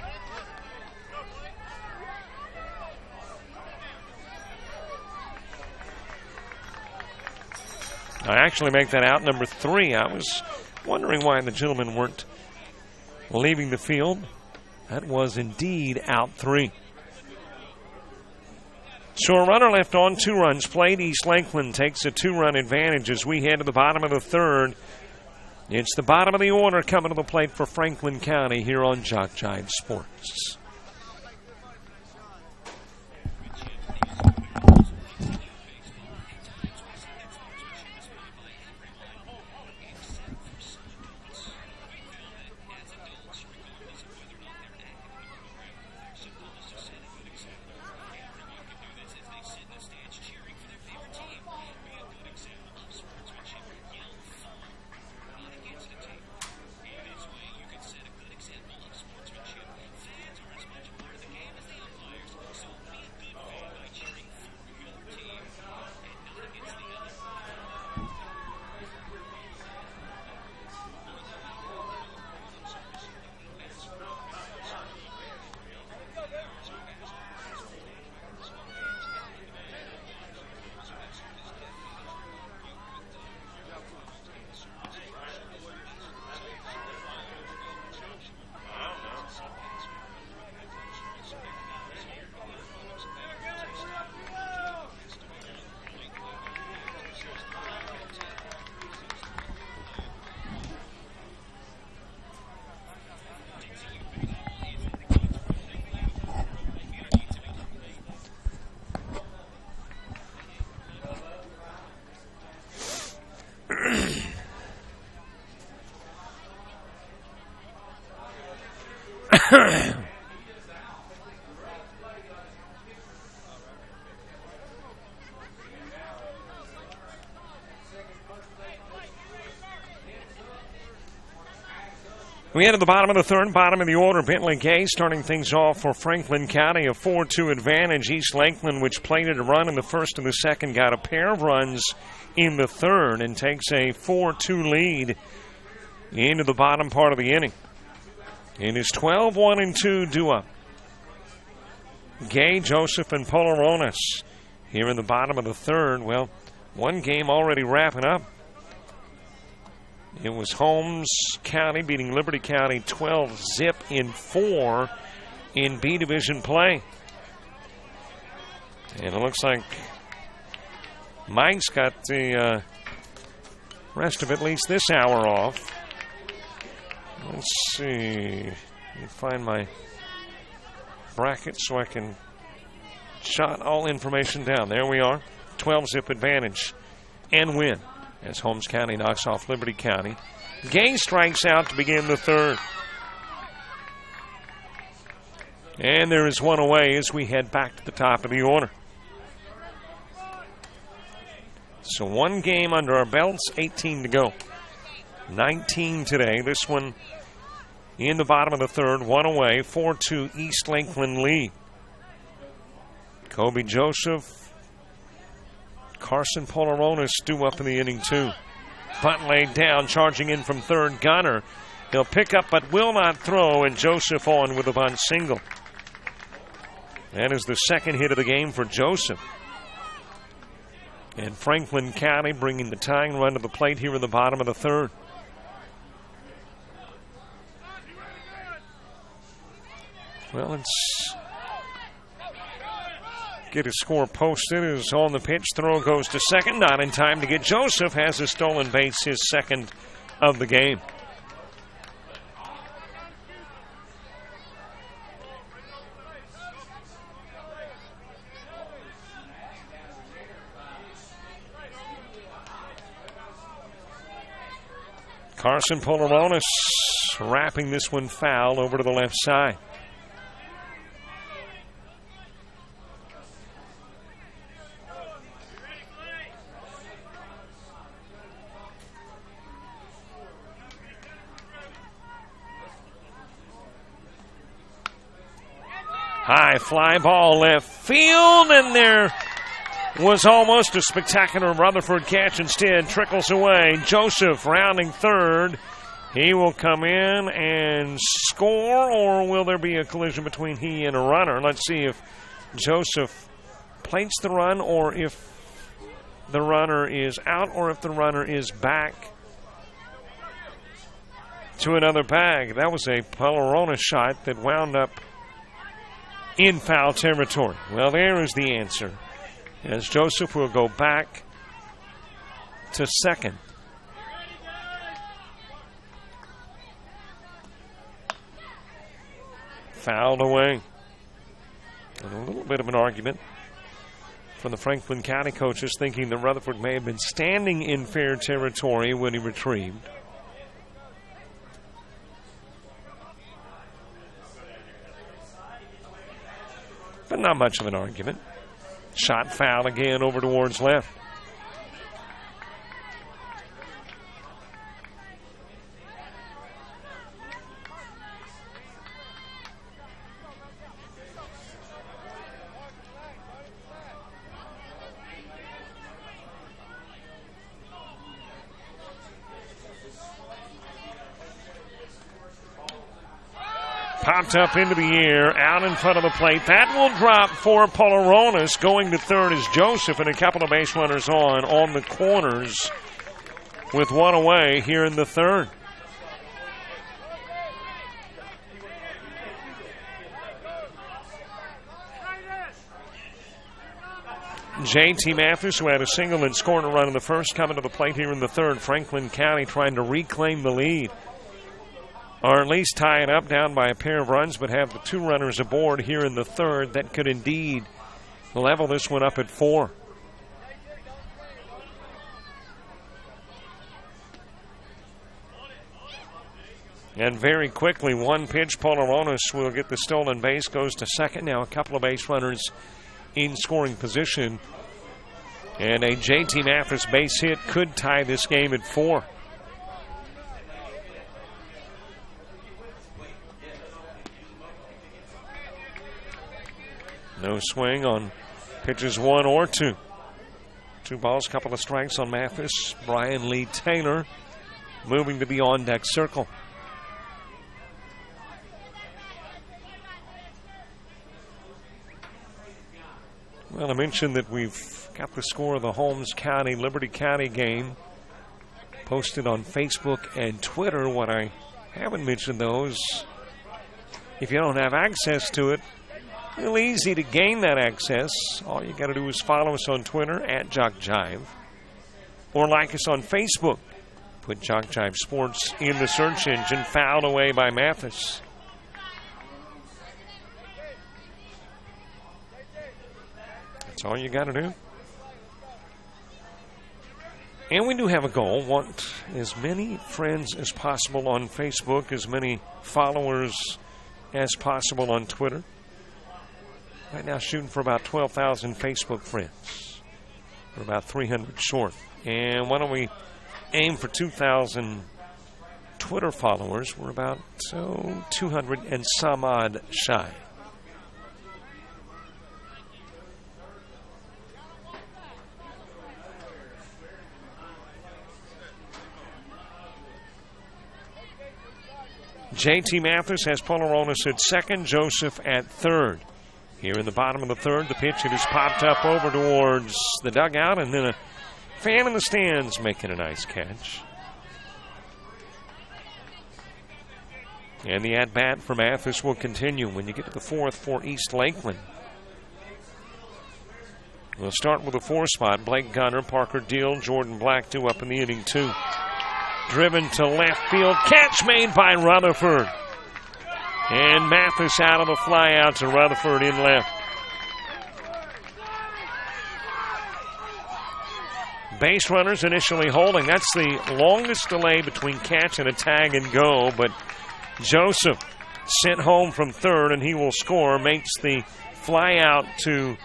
[SPEAKER 1] I actually make that out number 3. I was wondering why the gentlemen weren't leaving the field. That was indeed out 3. So a runner left on, 2 runs played. East Lakeland takes a 2-run advantage as we head to the bottom of the third. It's the bottom of the order coming to the plate for Franklin County here on Jock Jive Sports. We head to the bottom of the third, bottom of the order. Bentley Gay starting things off for Franklin County, a 4-2 advantage. East Lakeland, which plated a run in the first and the second, got a pair of runs in the third and takes a 4-2 lead into the bottom part of the inning. It is 12-1-2 due-up. Gay, Joseph, and Polaronis here in the bottom of the third. Well, one game already wrapping up. It was Holmes County beating Liberty County 12-zip in 4 in B Division play. And it looks like Mike's got the rest of at least this hour off. Let's see. Let me find my bracket so I can jot all information down. There we are. 12-zip advantage and win as Holmes County knocks off Liberty County. Gay strikes out to begin the third. And there is one away as we head back to the top of the order. So one game under our belts, 18 to go. 19 today. This one in the bottom of the third, one away, 4-2 East Lakeland lead. Kobe Joseph, Carson Polaronis due up in the inning, too. Bunt laid down, charging in from third, Gunner. He'll pick up but will not throw, and Joseph on with a bunt single. That is the second hit of the game for Joseph. And Franklin County bringing the tying run to the plate here in the bottom of the third. Well, let's get his score posted. Is on the pitch. Throw goes to second. Not in time to get Joseph. Has a stolen base, his second of the game. Carson Polaronis wrapping this one foul over to the left side. High fly ball left field, and there was almost a spectacular Rutherford catch. Instead, trickles away. Joseph rounding third. He will come in and score, or will there be a collision between he and a runner? Let's see if Joseph plates the run, or if the runner is out, or if the runner is back to another bag. That was a Polaronis shot that wound up in foul territory. Well, there is the answer. as Joseph will go back to second. Fouled away. And a little bit of an argument from the Franklin County coaches, thinking that Rutherford may have been standing in fair territory when he retrieved. But not much of an argument. Shot foul again over towards left. Popped up into the air, out in front of the plate. That will drop for Polaronis. Going to third is Joseph, and a couple of base runners on the corners with one away here in the third. J.T. Mathis, who had a single and scored a run in the first, coming to the plate here in the third. Franklin County trying to reclaim the lead, or at least tie it up down by a pair of runs, but have the two runners aboard here in the third. That could indeed level this one up at 4. And very quickly, one pitch, Polaronis will get the stolen base, goes to second. Now a couple of base runners in scoring position. And a J.T. Mathis base hit could tie this game at 4. No swing on pitches 1 or 2. 2 balls, couple of strikes on Mathis. Brian Lee Taylor moving to the on-deck circle. Well, I mentioned that we've got the score of the Holmes County, Liberty County game posted on Facebook and Twitter. What I haven't mentioned, those, if you don't have access to it, real easy to gain that access. All you got to do is follow us on Twitter at Jock Jive, or like us on Facebook. Put Jock Jive Sports in the search engine. Fouled away by Mathis. That's all you got to do. And we do have a goal. Want as many friends as possible on Facebook, as many followers as possible on Twitter. Right now shooting for about 12,000 Facebook friends. We're about 300 short. And why don't we aim for 2,000 Twitter followers? We're about 200 and some odd shy. J.T. Mathis has Polaronis at second, Joseph at third. Here in the bottom of the third, the pitch, it is popped up over towards the dugout, and then a fan in the stands making a nice catch. And the at-bat for Mathis will continue when you get to the fourth for East Lakeland. We'll start with the 4 spot. Blake Gunner, Parker Deal, Jordan Black, 2 up in the inning, 2. Driven to left field, catch made by Rutherford. And Mathis out of the fly out to Rutherford in left. Base runners initially holding. That's the longest delay between catch and a tag and go, but Joseph sent home from third, and he will score. Makes the fly out to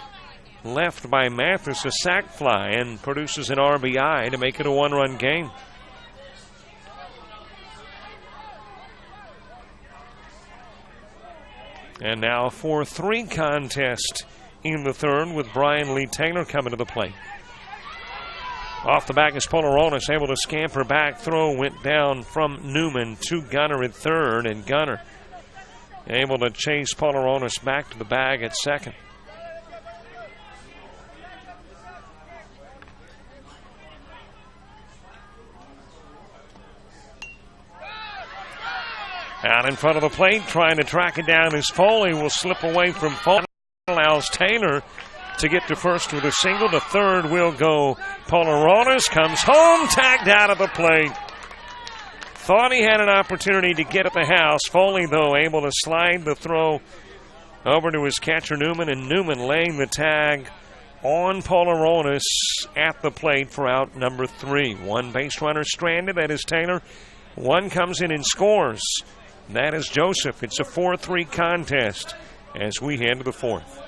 [SPEAKER 1] left by Mathis a sac fly and produces an RBI to make it a 1-run game. And now a 4-3 contest in the third with Brian Lee Taylor coming to the plate. Off the back is Polaronis, able to scamper back. Throw went down from Newman to Gunner at third, and Gunner able to chase Polaronis back to the bag at second. Out in front of the plate, trying to track it down is Foley. Will slip away from Foley. Allows Taylor to get to first with a single. To third will go Polaronis. Comes home, tagged out of the plate. Thought he had an opportunity to get at the house. Foley, though, able to slide the throw over to his catcher, Newman, and Newman laying the tag on Polaronis at the plate for out number 3. One base runner stranded. That is Taylor. One comes in and scores. That is Joseph. It's a 4-3 contest as we head to the 4th.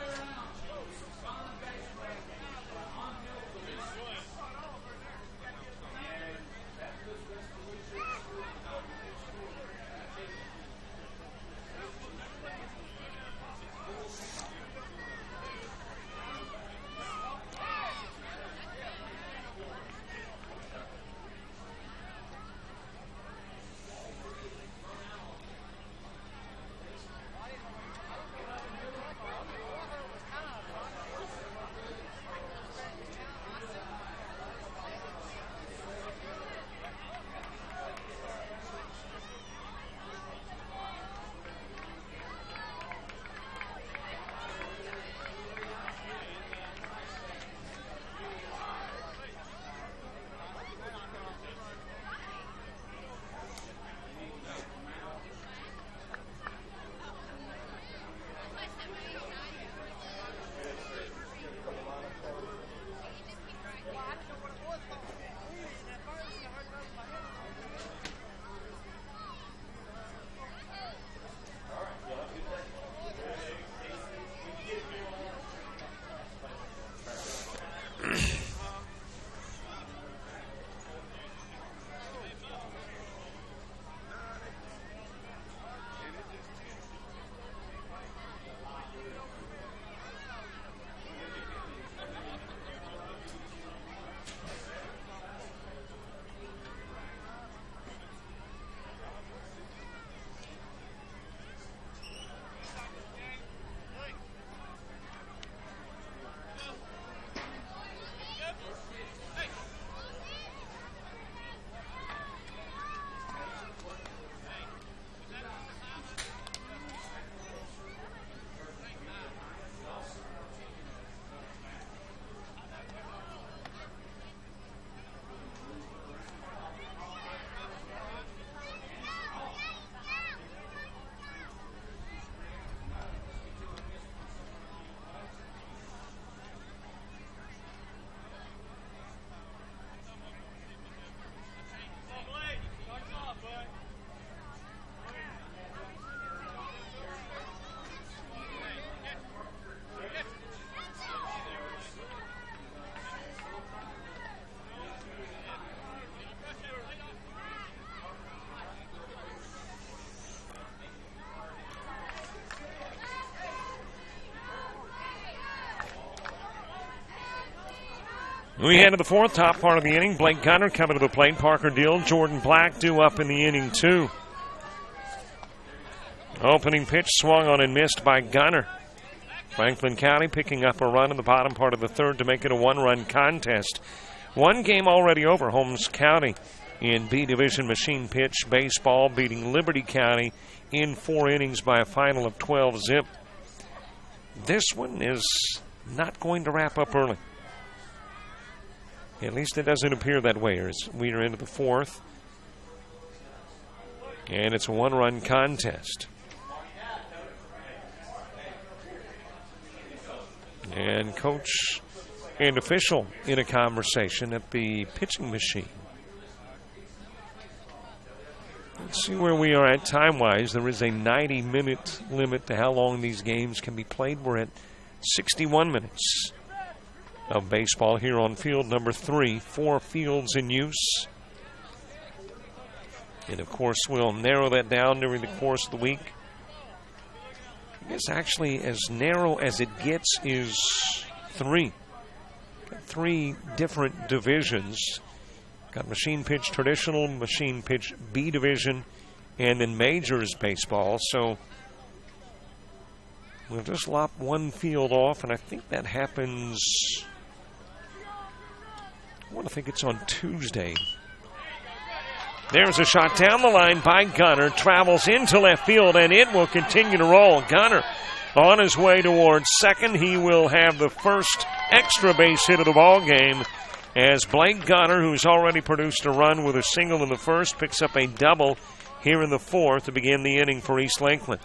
[SPEAKER 1] We head to the 4th, top part of the inning. Blake Gunner coming to the plate. Parker Deal, Jordan Black due up in the inning, too. Opening pitch swung on and missed by Gunner. Franklin County picking up a run in the bottom part of the 3rd to make it a 1-run contest. One game already over. Holmes County in B Division machine pitch baseball beating Liberty County in 4 innings by a final of 12-zip. This one is not going to wrap up early. At least it doesn't appear that way as we are into the 4th. And it's a 1-run contest. And coach and official in a conversation at the pitching machine. Let's see where we are at time-wise. There is a 90-minute limit to how long these games can be played. We're at 61 minutes of baseball here on field number 3. 4 fields in use. And, of course, we'll narrow that down during the course of the week. I guess actually as narrow as it gets is 3. Got 3 different divisions. Got machine pitch traditional, machine pitch B division, and then majors baseball. So we'll just lop one field off, and I think that happens, I think it's on Tuesday. There's a shot down the line by Gunner. Travels into left field, and it will continue to roll. Gunner on his way towards second. He will have the first extra base hit of the ball game as Blake Gunner, who's already produced a run with a single in the first, picks up a double here in the fourth to begin the inning for East Lakeland.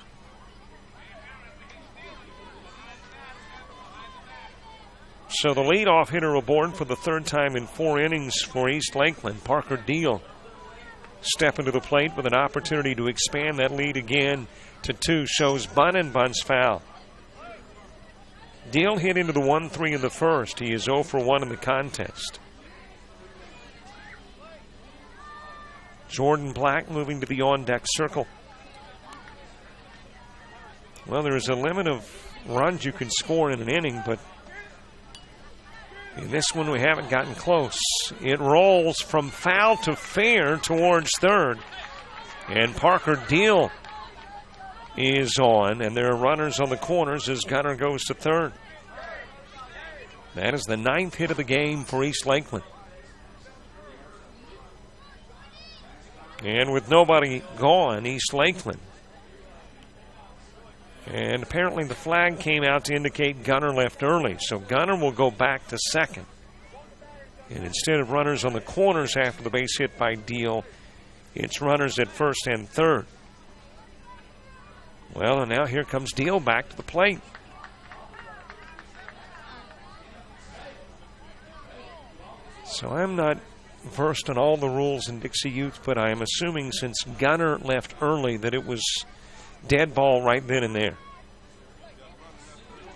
[SPEAKER 1] So the leadoff hitter aboard for the third time in 4 innings for East Lakeland, Parker Deal, stepping to the plate with an opportunity to expand that lead again to 2. Shows bunt and bunts foul. Deal hit into the 1-3 in the first. He is 0 for 1 in the contest. Jordan Black moving to the on-deck circle. Well, there is a limit of runs you can score in an inning, but in this one we haven't gotten close. It rolls from foul to fair towards third, and Parker Deal is on, and there are runners on the corners as Gunner goes to third. That is the 9th hit of the game for East Lakeland. And with nobody gone, East Lakeland. And apparently the flag came out to indicate Gunner left early, so Gunner will go back to second. And instead of runners on the corners after the base hit by Deal, it's runners at first and third. Well, and now here comes Deal back to the plate. So I'm not versed in all the rules in Dixie Youth, but I am assuming since Gunner left early that it was dead ball right then and there.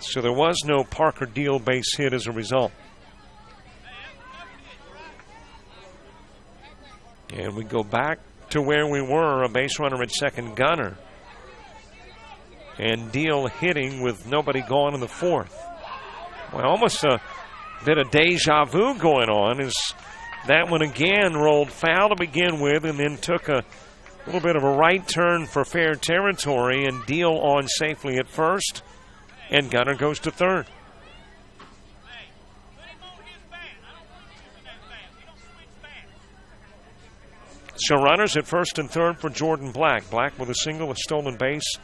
[SPEAKER 1] So there was no Parker Deal base hit as a result. And we go back to where we were, a base runner at second, Gunner. And Deal hitting with nobody gone in the fourth. Well, almost a bit of deja vu going on as that one again rolled foul to begin with and then took a little bit of a right turn for fair territory, and Deal on safely at first, and Gunner goes to third. So runners at first and third for Jordan Black. Black with a single, a stolen base,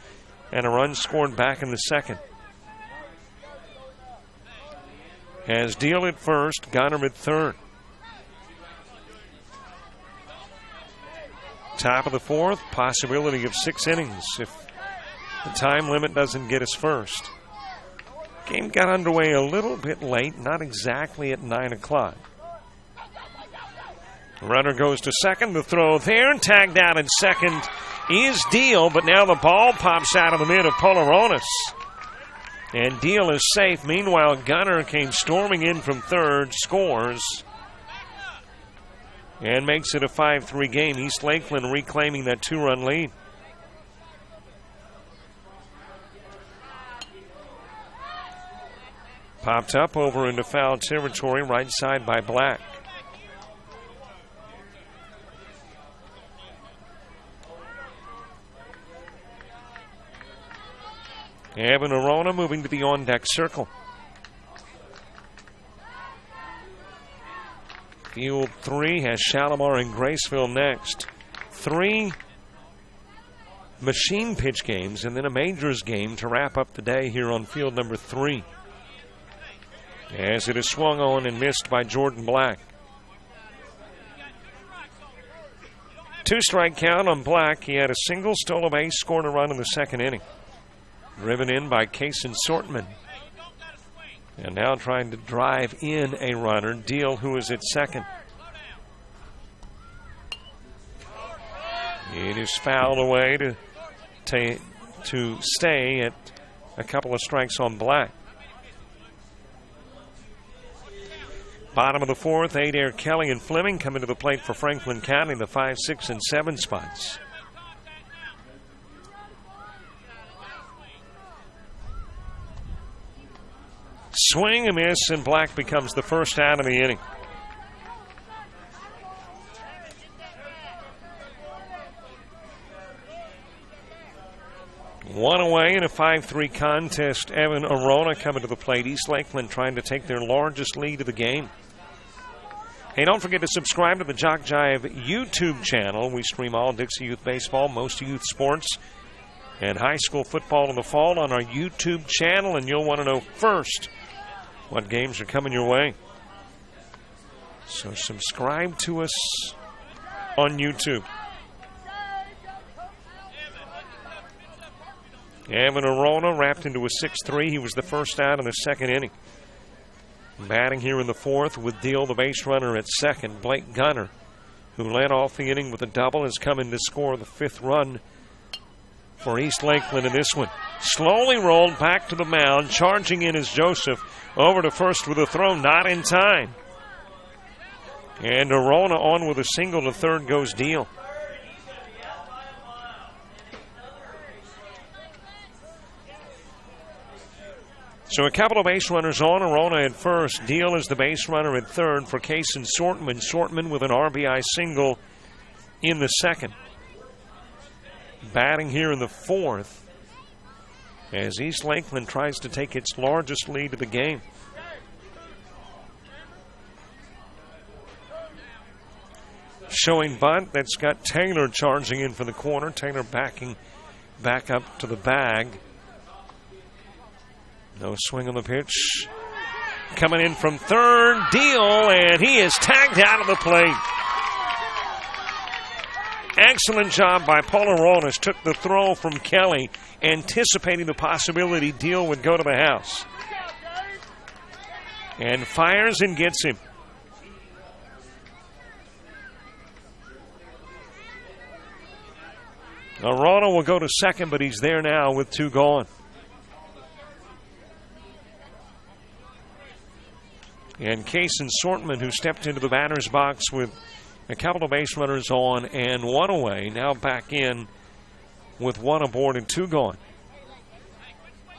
[SPEAKER 1] and a run scored back in the second. Has Deal at first, Gunner at third. Top of the fourth, possibility of 6 innings if the time limit doesn't get us first. Game got underway a little bit late, not exactly at 9 o'clock. Runner goes to second, the throw there, tagged out in second is Deal, but now the ball pops out of the mid of Polaronis. And Deal is safe. Meanwhile, Gunner came storming in from third, scores, and makes it a 5-3 game. East Lakeland reclaiming that 2-run lead. Popped up over into foul territory, right side by Black. Evan Arona moving to the on-deck circle. Field 3 has Shalimar and Graceville next. 3 machine pitch games and then a majors game to wrap up the day here on field number 3. As it is swung on and missed by Jordan Black. 2-strike count on Black. He had a single, stole a base, scored a run in the second inning. Driven in by Kaysen Sortman. And now trying to drive in a runner, Deal, who is at second. It is fouled away to stay at a couple of strikes on Black. Bottom of the fourth, Adair, Kelly, and Fleming come into the plate for Franklin County, the 5, 6, and 7 spots. Swing, a miss, and Black becomes the first out of the inning. One away in a 5-3 contest. Evan Arona coming to the plate. East Lakeland trying to take their largest lead of the game. Hey, don't forget to subscribe to the Jock Jive YouTube channel. We stream all Dixie Youth baseball, most youth sports, and high school football in the fall on our YouTube channel, and you'll want to know first what games are coming your way. So subscribe to us on YouTube. Evan Arona wrapped into a 6-3. He was the first out in the second inning. Batting here in the fourth with Deal, the base runner, at second. Blake Gunner, who led off the inning with a double, has come in to score the fifth run for East Lakeland in this one. Slowly rolled back to the mound. Charging in is Joseph. Over to first with a throw, not in time. And Arona on with a single. To third goes Deal. So a couple of base runners on. Arona at first. Deal is the base runner at third for Kaysen Sortman. Sortman with an RBI single in the second. Batting here in the fourth as East Lakeland tries to take its largest lead of the game. Showing bunt, that's got Taylor charging in for the corner. Taylor backing back up to the bag. No swing on the pitch. Coming in from third, Deal, and he is tagged out of the plate. Excellent job by Paul Aronas. Took the throw from Kelly, anticipating the possibility Deal would go to the house. And fires and gets him. Arona will go to second, but he's there now with two gone. And Kaysen Sortman, who stepped into the batter's box with a couple of base runners on and one away, now back in with one aboard and two gone.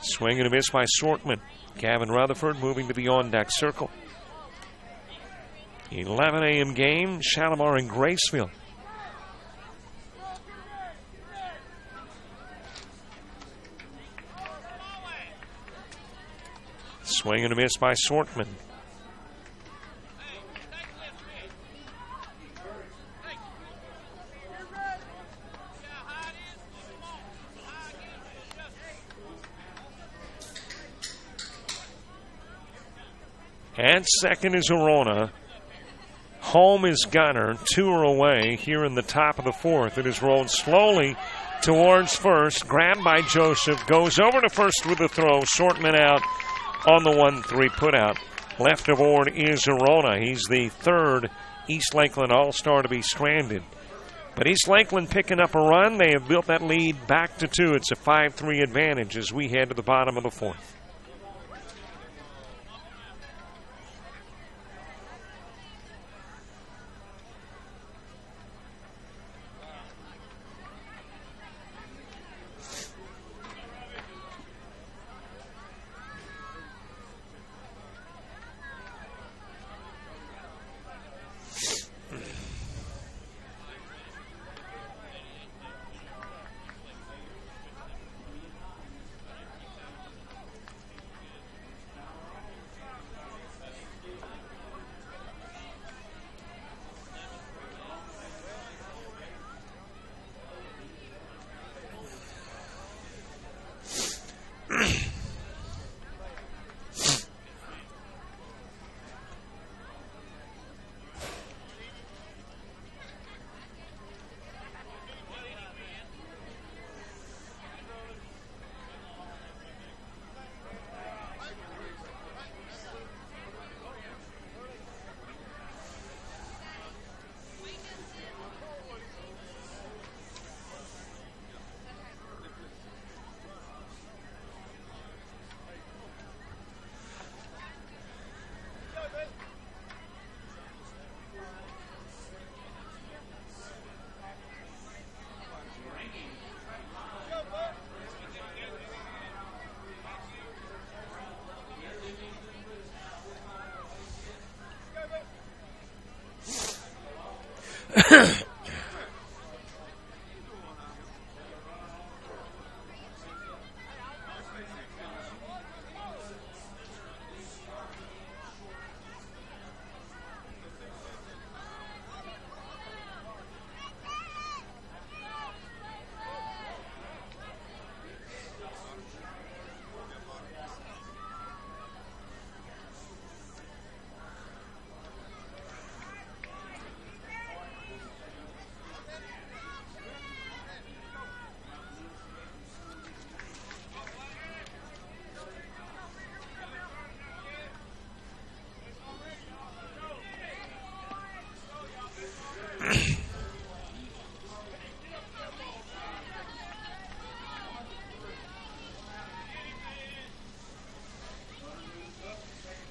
[SPEAKER 1] Swing and a miss by Sortman. Gavin Rutherford moving to the on-deck circle. 11 a.m. game, Shalimar and Graceville. Swing and a miss by Sortman. At second is Arona. Home is Gunner. Two are away here in the top of the fourth. It is rolled slowly towards first. Grabbed by Joseph. Goes over to first with the throw. Sortman out on the 1-3 putout. Left aboard is Arona. He's the third East Lakeland All-Star to be stranded. But East Lakeland picking up a run. They have built that lead back to two. It's a 5-3 advantage as we head to the bottom of the fourth.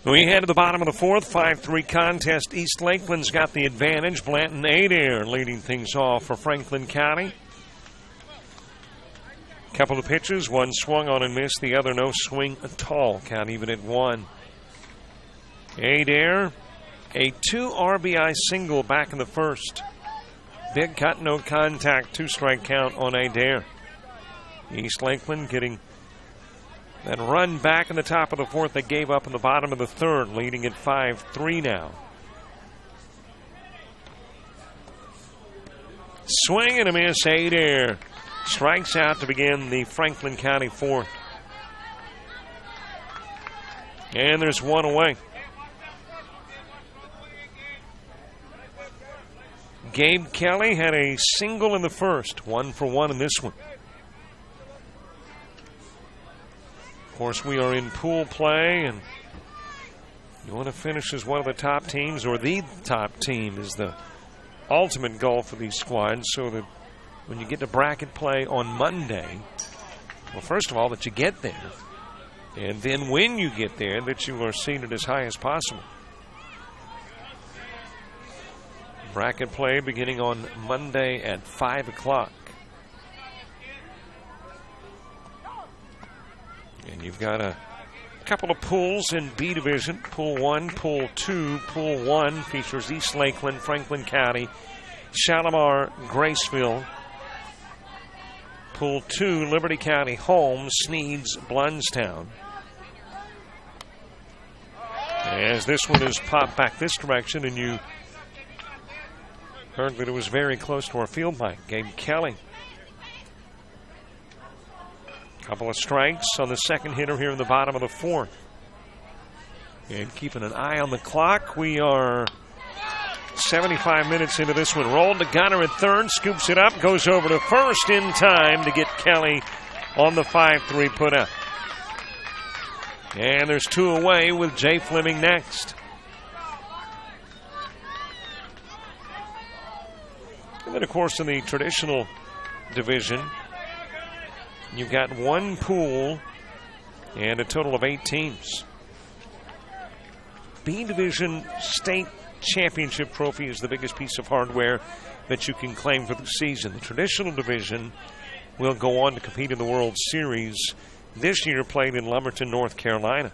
[SPEAKER 1] We head to the bottom of the fourth, 5-3 contest. East Lakeland's got the advantage. Blanton Adair leading things off for Franklin County. Couple of pitches, one swung on and missed, the other no swing at all. Count even at 1. Adair, a 2 RBI single back in the first. Big cut, no contact, 2-strike count on Adair. East Lakeland getting that run back in the top of the fourth they gave up in the bottom of the third, leading at 5-3 now. Swing and a miss, Adair strikes out to begin the Franklin County fourth. And there's one away. Gabe Kelly had a single in the first, 1 for 1 in this one. Of course, we are in pool play, and you want to finish as one of the top teams, or the top team is the ultimate goal for these squads, so that when you get to bracket play on Monday, well, first of all, that you get there, and then when you get there, that you are seated as high as possible. Bracket play beginning on Monday at 5 o'clock. And you've got a couple of pools in B Division. Pool 1, Pool 2. Pool 1 features East Lakeland, Franklin County, Shalimar, Graceville. Pool 2, Liberty County, Holmes, Sneads, Blunnstown. As this one is popped back this direction, and you heard that it was very close to our field mic. Gabe Kelly. Couple of strikes on the second hitter here in the bottom of the fourth. And keeping an eye on the clock, we are 75 minutes into this one. Rolled to Gunner at third, scoops it up, goes over to first in time to get Kelly on the 5-3 put up. And there's 2 away with Jay Fleming next. And then, of course, in the traditional division, you've got 1 pool and a total of 8 teams. B Division State Championship Trophy is the biggest piece of hardware that you can claim for the season. The traditional division will go on to compete in the World Series, this year played in Lumberton, North Carolina.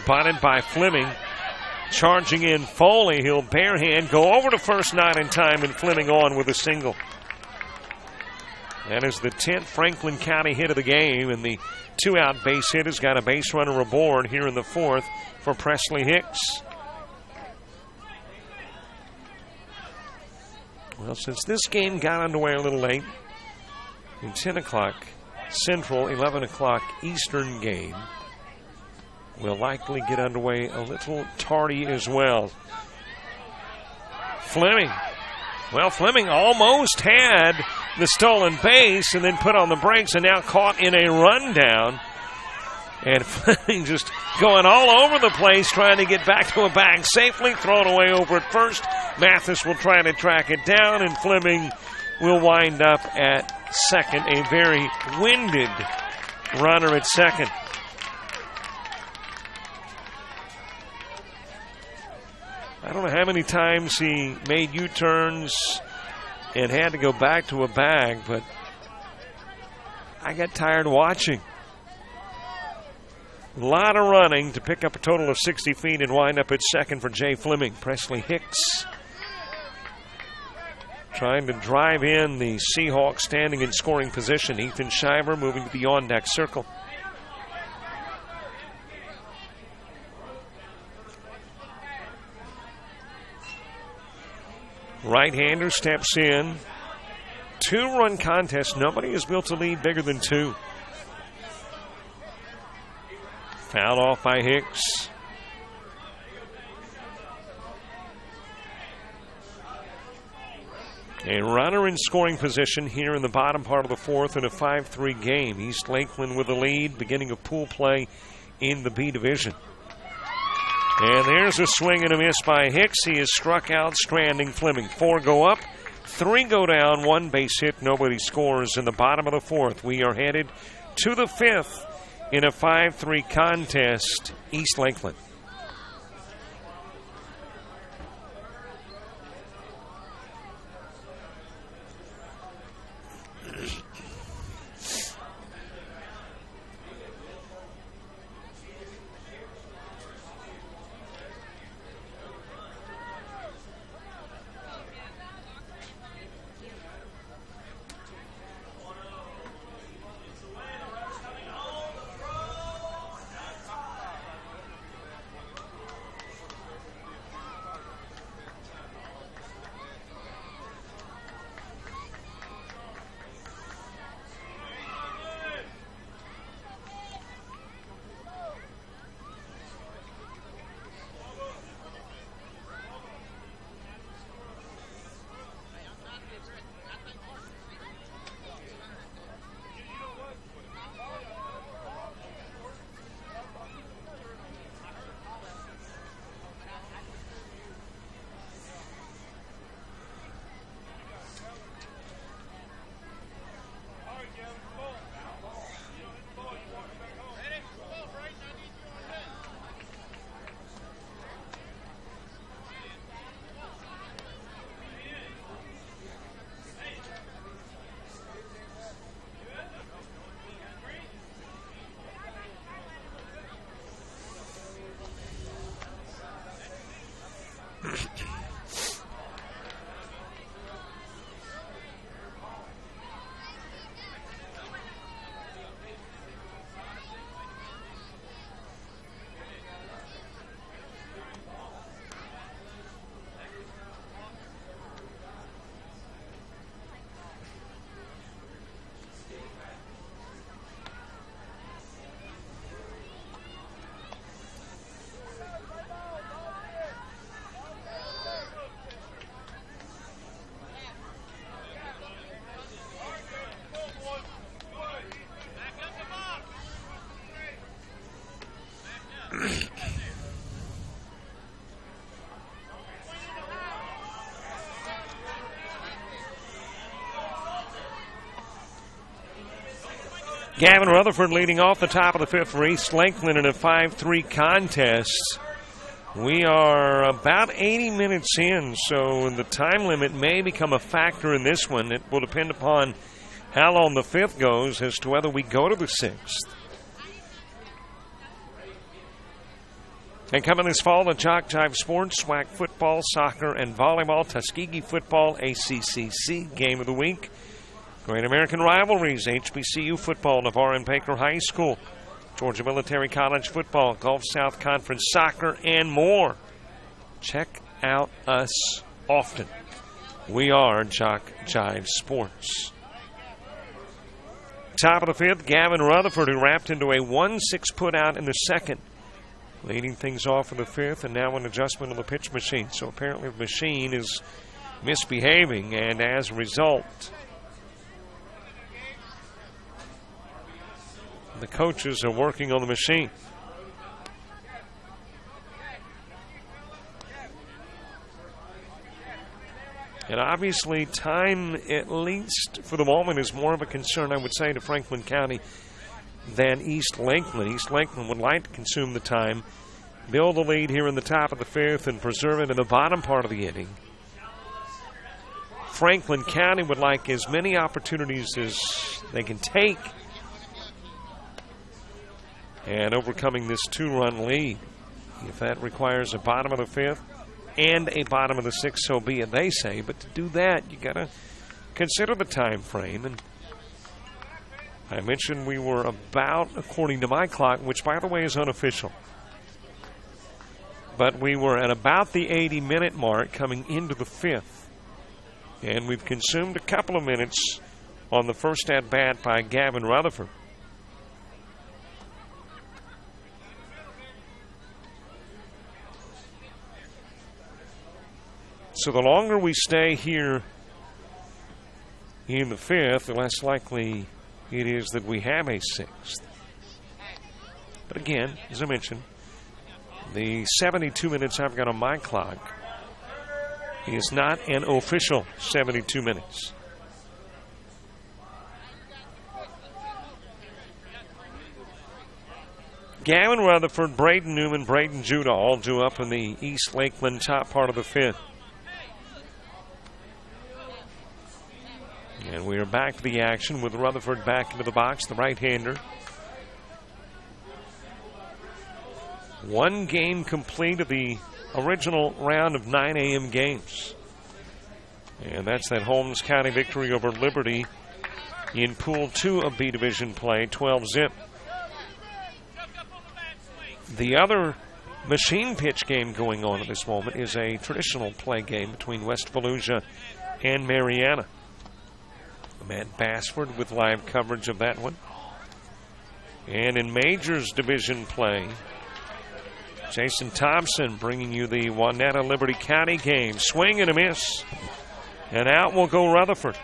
[SPEAKER 1] Botted by Fleming. Charging in Foley. He'll barehand go over to first, not in time, and Fleming on with a single. That is the 10th Franklin County hit of the game, and the 2-out base hit has got a base runner aboard here in the fourth for Presley Hicks. Well, since this game got underway a little late, in 10 o'clock Central, 11 o'clock Eastern game will likely get underway a little tardy as well. Fleming. Well, Fleming almost had the stolen base and then put on the brakes and now caught in a rundown. And Fleming just going all over the place trying to get back to a bag safely. Thrown away over at first. Mathis will try to track it down, and Fleming will wind up at second. A very winded runner at second. I don't know how many times he made U-turns and had to go back to a bag, but I got tired watching. A lot of running to pick up a total of 60 feet and wind up at second for Jay Fleming. Presley Hicks trying to drive in the Seahawks standing in scoring position. Ethan Shiver moving to the on-deck circle. Right-hander steps in. 2-run contest. Nobody has built a lead bigger than 2. Fouled off by Hicks. A runner in scoring position here in the bottom part of the fourth in a 5-3 game. East Lakeland with the lead, beginning of pool play in the B Division. And there's a swing and a miss by Hicks. He is struck out, stranding Fleming. 4 go up, 3 go down, 1 base hit, nobody scores in the bottom of the fourth. We are headed to the fifth in a 5-3 contest, East Lakeland. Gavin Rutherford leading off the top of the fifth for East Lakeland in a 5-3 contest. We are about 80 minutes in, so the time limit may become a factor in this one. It will depend upon how long the fifth goes as to whether we go to the sixth. And coming this fall, the Jock Jive Sports, SWAC football, soccer, and volleyball, Tuskegee football, ACCC game of the week. Great American rivalries, HBCU football, Navarre and Baker High School, Georgia Military College football, Gulf South Conference soccer, and more. Check out us often. We are Jock Jive Sports. Top of the fifth, Gavin Rutherford, who wrapped into a 1-6 put out in the second, leading things off in the fifth, and now an adjustment on the pitch machine. So apparently the machine is misbehaving, and as a result, the coaches are working on the machine. And obviously time, at least for the moment, is more of a concern, I would say, to Franklin County than East Lakeland. East Lakeland would like to consume the time, build a lead here in the top of the fifth, and preserve it in the bottom part of the inning. Franklin County would like as many opportunities as they can take and overcoming this two-run lead. If that requires a bottom of the fifth and a bottom of the sixth, so be it, they say. But to do that, you got to consider the time frame. And I mentioned we were about, according to my clock, which, by the way, is unofficial, but we were at about the 80-minute mark coming into the fifth. And we've consumed a couple of minutes on the first at-bat by Gavin Rutherford. So the longer we stay here in the fifth, the less likely it is that we have a sixth. But again, as I mentioned, the 72 minutes I've got on my clock is not an official 72 minutes. Gavin Rutherford, Braden Newman, Braden Judah all due up in the East Lakeland top part of the fifth. And we are back to the action with Rutherford back into the box, the right-hander. One game complete of the original round of 9 a.m. games. And that's that Holmes County victory over Liberty in Pool 2 of B Division play, 12-zip. The other machine pitch game going on at this moment is a traditional play game between West Volusia and Mariana. Matt Bassford with live coverage of that one. And in Majors Division play, Jason Thompson bringing you the Wanetta Liberty County game. Swing and a miss. And out will go Rutherford.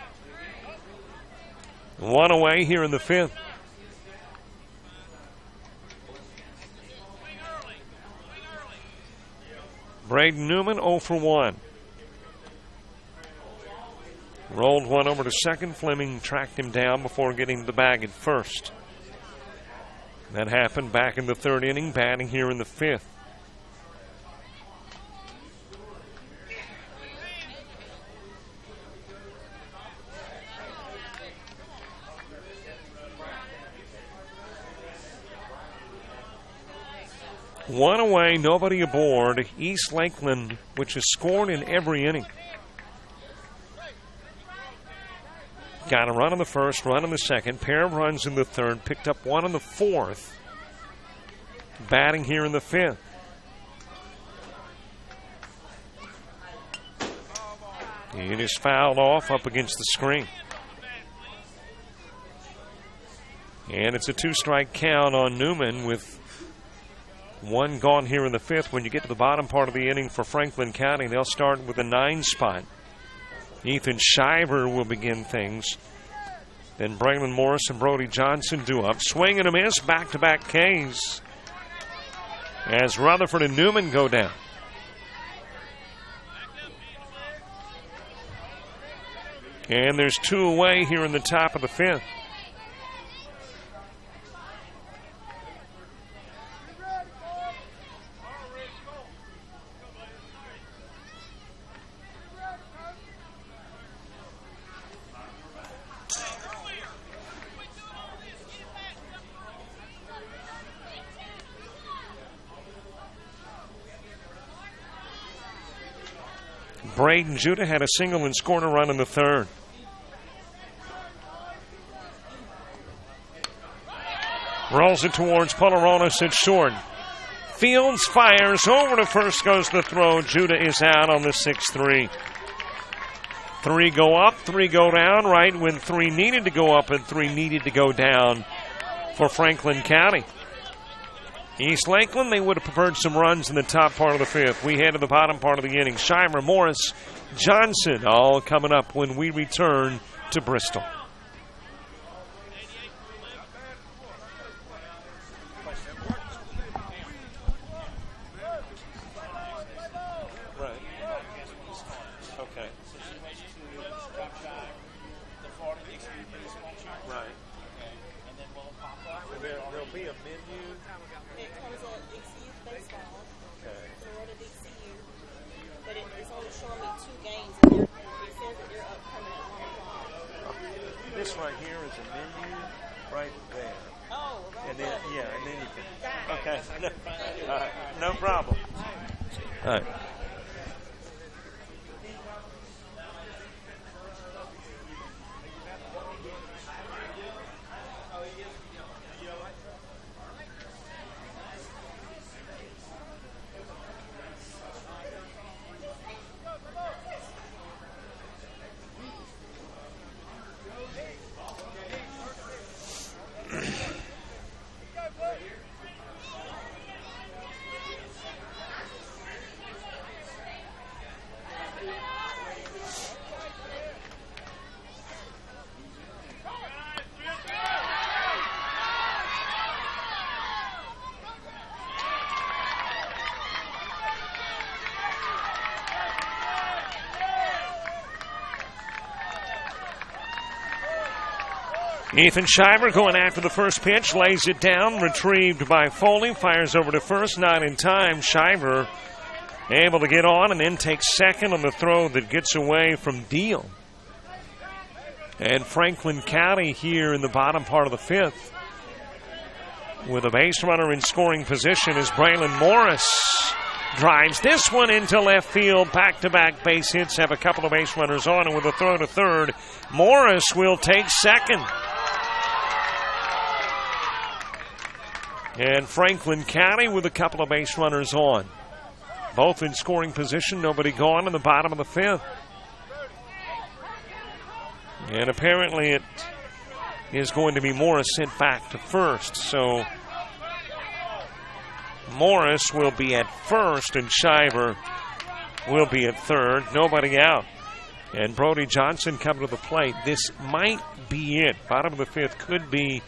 [SPEAKER 1] One away here in the fifth. Braden Newman 0 for 1. Rolled one over to second. Fleming tracked him down before getting the bag at first. That happened back in the third inning, batting here in the fifth. One away, nobody aboard. East Lakeland, which has scored in every inning. Got a run in the first, run in the second, pair of runs in the third, picked up one in the fourth. Batting here in the fifth. It is fouled off up against the screen. And it's a 2-strike count on Newman with one gone here in the fifth. When you get to the bottom part of the inning for Franklin County, they'll start with a 9 spot. Ethan Shiver will begin things. Then Braylon Morris and Brody Johnson do up. Swing and a miss, back-to-back Ks as Rutherford and Newman go down. And there's 2 away here in the top of the fifth. Braden Judah had a single and scored a run in the third. Rolls it towards Polaronis at short. Fields fires over to first, goes the throw. Judah is out on the 6-3. 3 go up, 3 go down, right when 3 needed to go up and 3 needed to go down for Franklin County. East Lakeland, they would have preferred some runs in the top part of the fifth. We head to the bottom part of the inning. Shimer, Morris, Johnson, all coming up when we return to Bristol. This right here is a menu right there. Oh, right. And then, yeah, and then you can. Okay. No, all right. No problem. All right. Ethan Shiver going after the first pitch, lays it down, retrieved by Foley, fires over to first, not in time. Shiver able to get on and then takes second on the throw that gets away from Deal. And Franklin County here in the bottom part of the fifth with a base runner in scoring position is Braylon Morris. Drives this one into left field. Back-to-back base hits, have a couple of base runners on, and with a throw to third, Morris will take second. And Franklin County with a couple of base runners on. Both in scoring position, nobody gone in the bottom of the fifth. And apparently it is going to be Morris sent back to first. So Morris will be at first and Shiver will be at third. Nobody out. And Brody Johnson coming to the plate. This might be it. Bottom of the fifth could be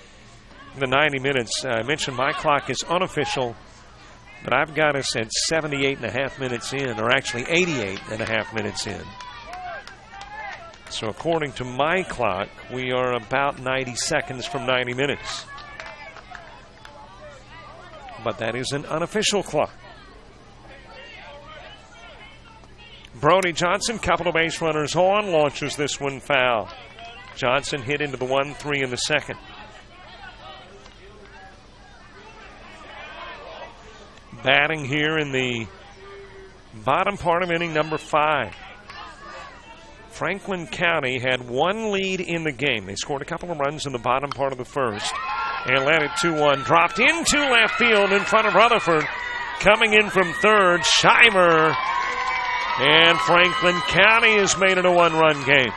[SPEAKER 1] the 90 minutes. I mentioned my clock is unofficial, but I've got us at 78.5 minutes in, or actually 88.5 minutes in. So according to my clock, we are about 90 seconds from 90 minutes. But that is an unofficial clock. Brody Johnson, couple of base runners on, launches this one foul. Johnson hit into the 1-3 in the second. Batting here in the bottom part of inning number 5. Franklin County had one lead in the game. They scored a couple of runs in the bottom part of the first and led it 2-1. Dropped into left field in front of Rutherford. Coming in from third, Shiver. And Franklin County has made it a one-run game.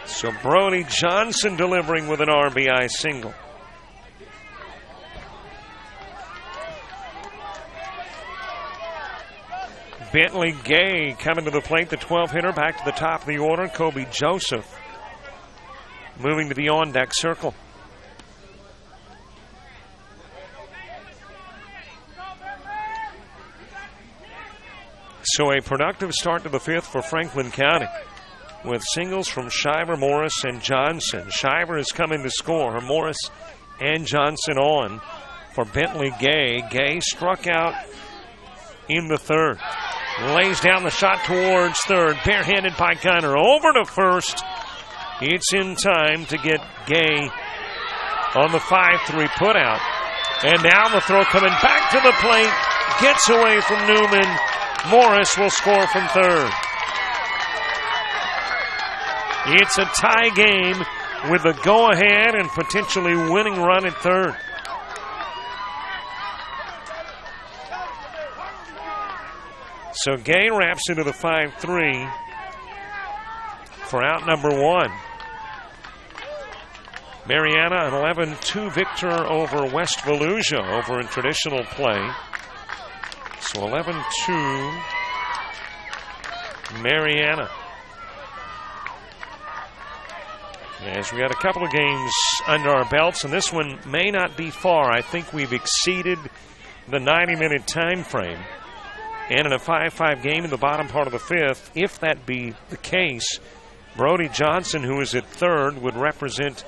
[SPEAKER 1] So Brody Johnson delivering with an RBI single. Bentley Gay coming to the plate, the 12-hitter, back to the top of the order. Kobe Joseph moving to the on-deck circle. So a productive start to the fifth for Franklin County with singles from Shiver, Morris, and Johnson. Shiver is coming to score. Morris and Johnson on for Bentley Gay. Gay struck out in the third. Lays down the shot towards third. Barehanded by Gunner. Over to first. It's in time to get Gay on the 5-3 putout. And now the throw coming back to the plate. Gets away from Newman. Morris will score from third. It's a tie game with a go-ahead and potentially winning run at third. So Gay wraps into the 5-3 for out number one. Mariana, an 11-2 victor over West Volusia over in traditional play. So 11-2 Mariana. As we got a couple of games under our belts, and this one may not be far. I think we've exceeded the 90-minute time frame. And in a 5-5 game in the bottom part of the fifth, if that be the case, Brody Johnson, who is at third, would represent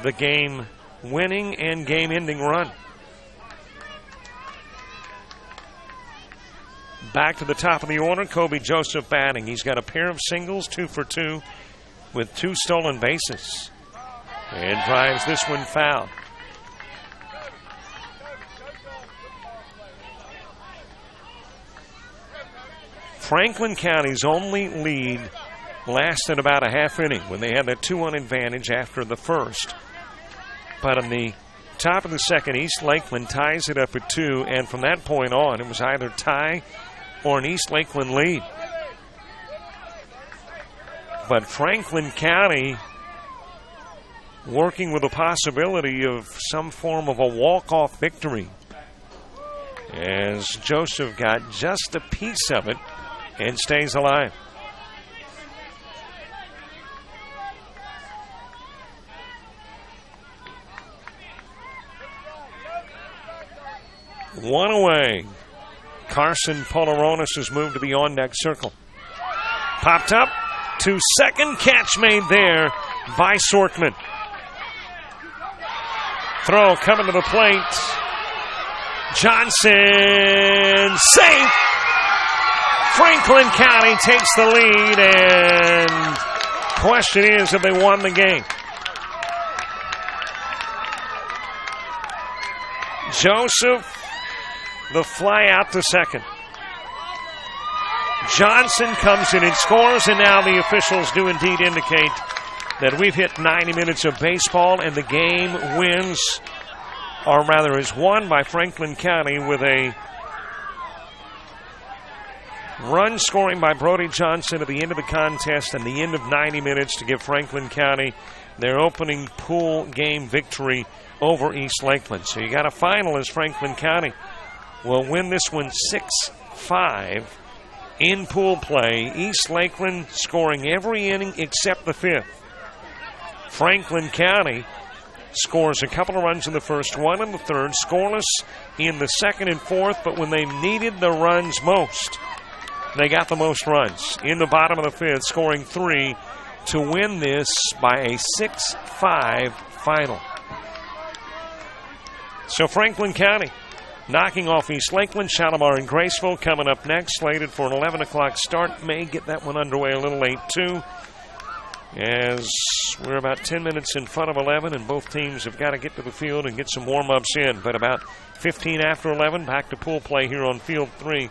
[SPEAKER 1] the game-winning and game-ending run. Back to the top of the order, Kobe Joseph batting. He's got a pair of singles, 2 for 2, with 2 stolen bases. And drives this one foul. Franklin County's only lead lasted about a half inning when they had that 2-1 advantage after the first. But in the top of the second, East Lakeland ties it up at 2, and from that point on, it was either tie or an East Lakeland lead. But Franklin County working with a possibility of some form of a walk-off victory, as Joseph got just a piece of it and stays alive. One away. Carson Polaronis has moved to the on-deck circle. Popped up to second, catch made there by Sorkman. Throw coming to the plate. Johnson, safe. Franklin County takes the lead, and question is if they won the game. Joseph, the fly out to second. Johnson comes in and scores, and now the officials do indeed indicate that we've hit 90 minutes of baseball, and the game wins, or rather is won by Franklin County with a run scoring by Brody Johnson at the end of the contest and the end of 90 minutes to give Franklin County their opening pool game victory over East Lakeland. So you got a final as Franklin County will win this one 6-5 in pool play. East Lakeland scoring every inning except the fifth. Franklin County scores a couple of runs in the first, one in the third, scoreless in the second and fourth, but when they needed the runs most, they got the most runs in the bottom of the fifth, scoring 3 to win this by a 6-5 final. So Franklin County knocking off East Lakeland. Shalimar and Graceville coming up next, slated for an 11 o'clock start. May get that one underway a little late, too, as we're about 10 minutes in front of 11, and both teams have got to get to the field and get some warm-ups in. But about 15 after 11, back to pool play here on Field 3,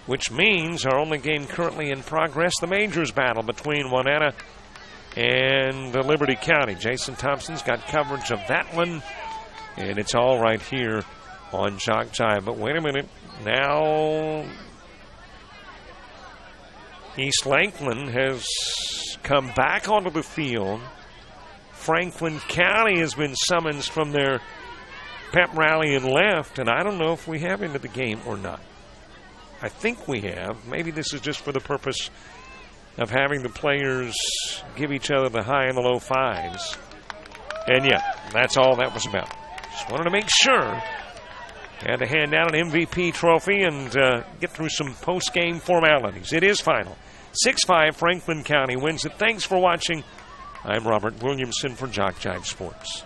[SPEAKER 1] which means our only game currently in progress, the Majors battle between Waneta and Liberty County. Jason Thompson's got coverage of that one, and it's all right here on Jock Jive. But wait a minute. Now East Lakeland has come back onto the field. Franklin County has been summoned from their pep rally and left, and I don't know if we have into the game or not. I think we have. Maybe this is just for the purpose of having the players give each other the high and the low fives. And yeah, that's all that was about. Just wanted to make sure. Had to hand out an MVP trophy and get through some post-game formalities. It is final. 6-5, Franklin County wins it. Thanks for watching. I'm Robert Williamson for Jock Jive Sports.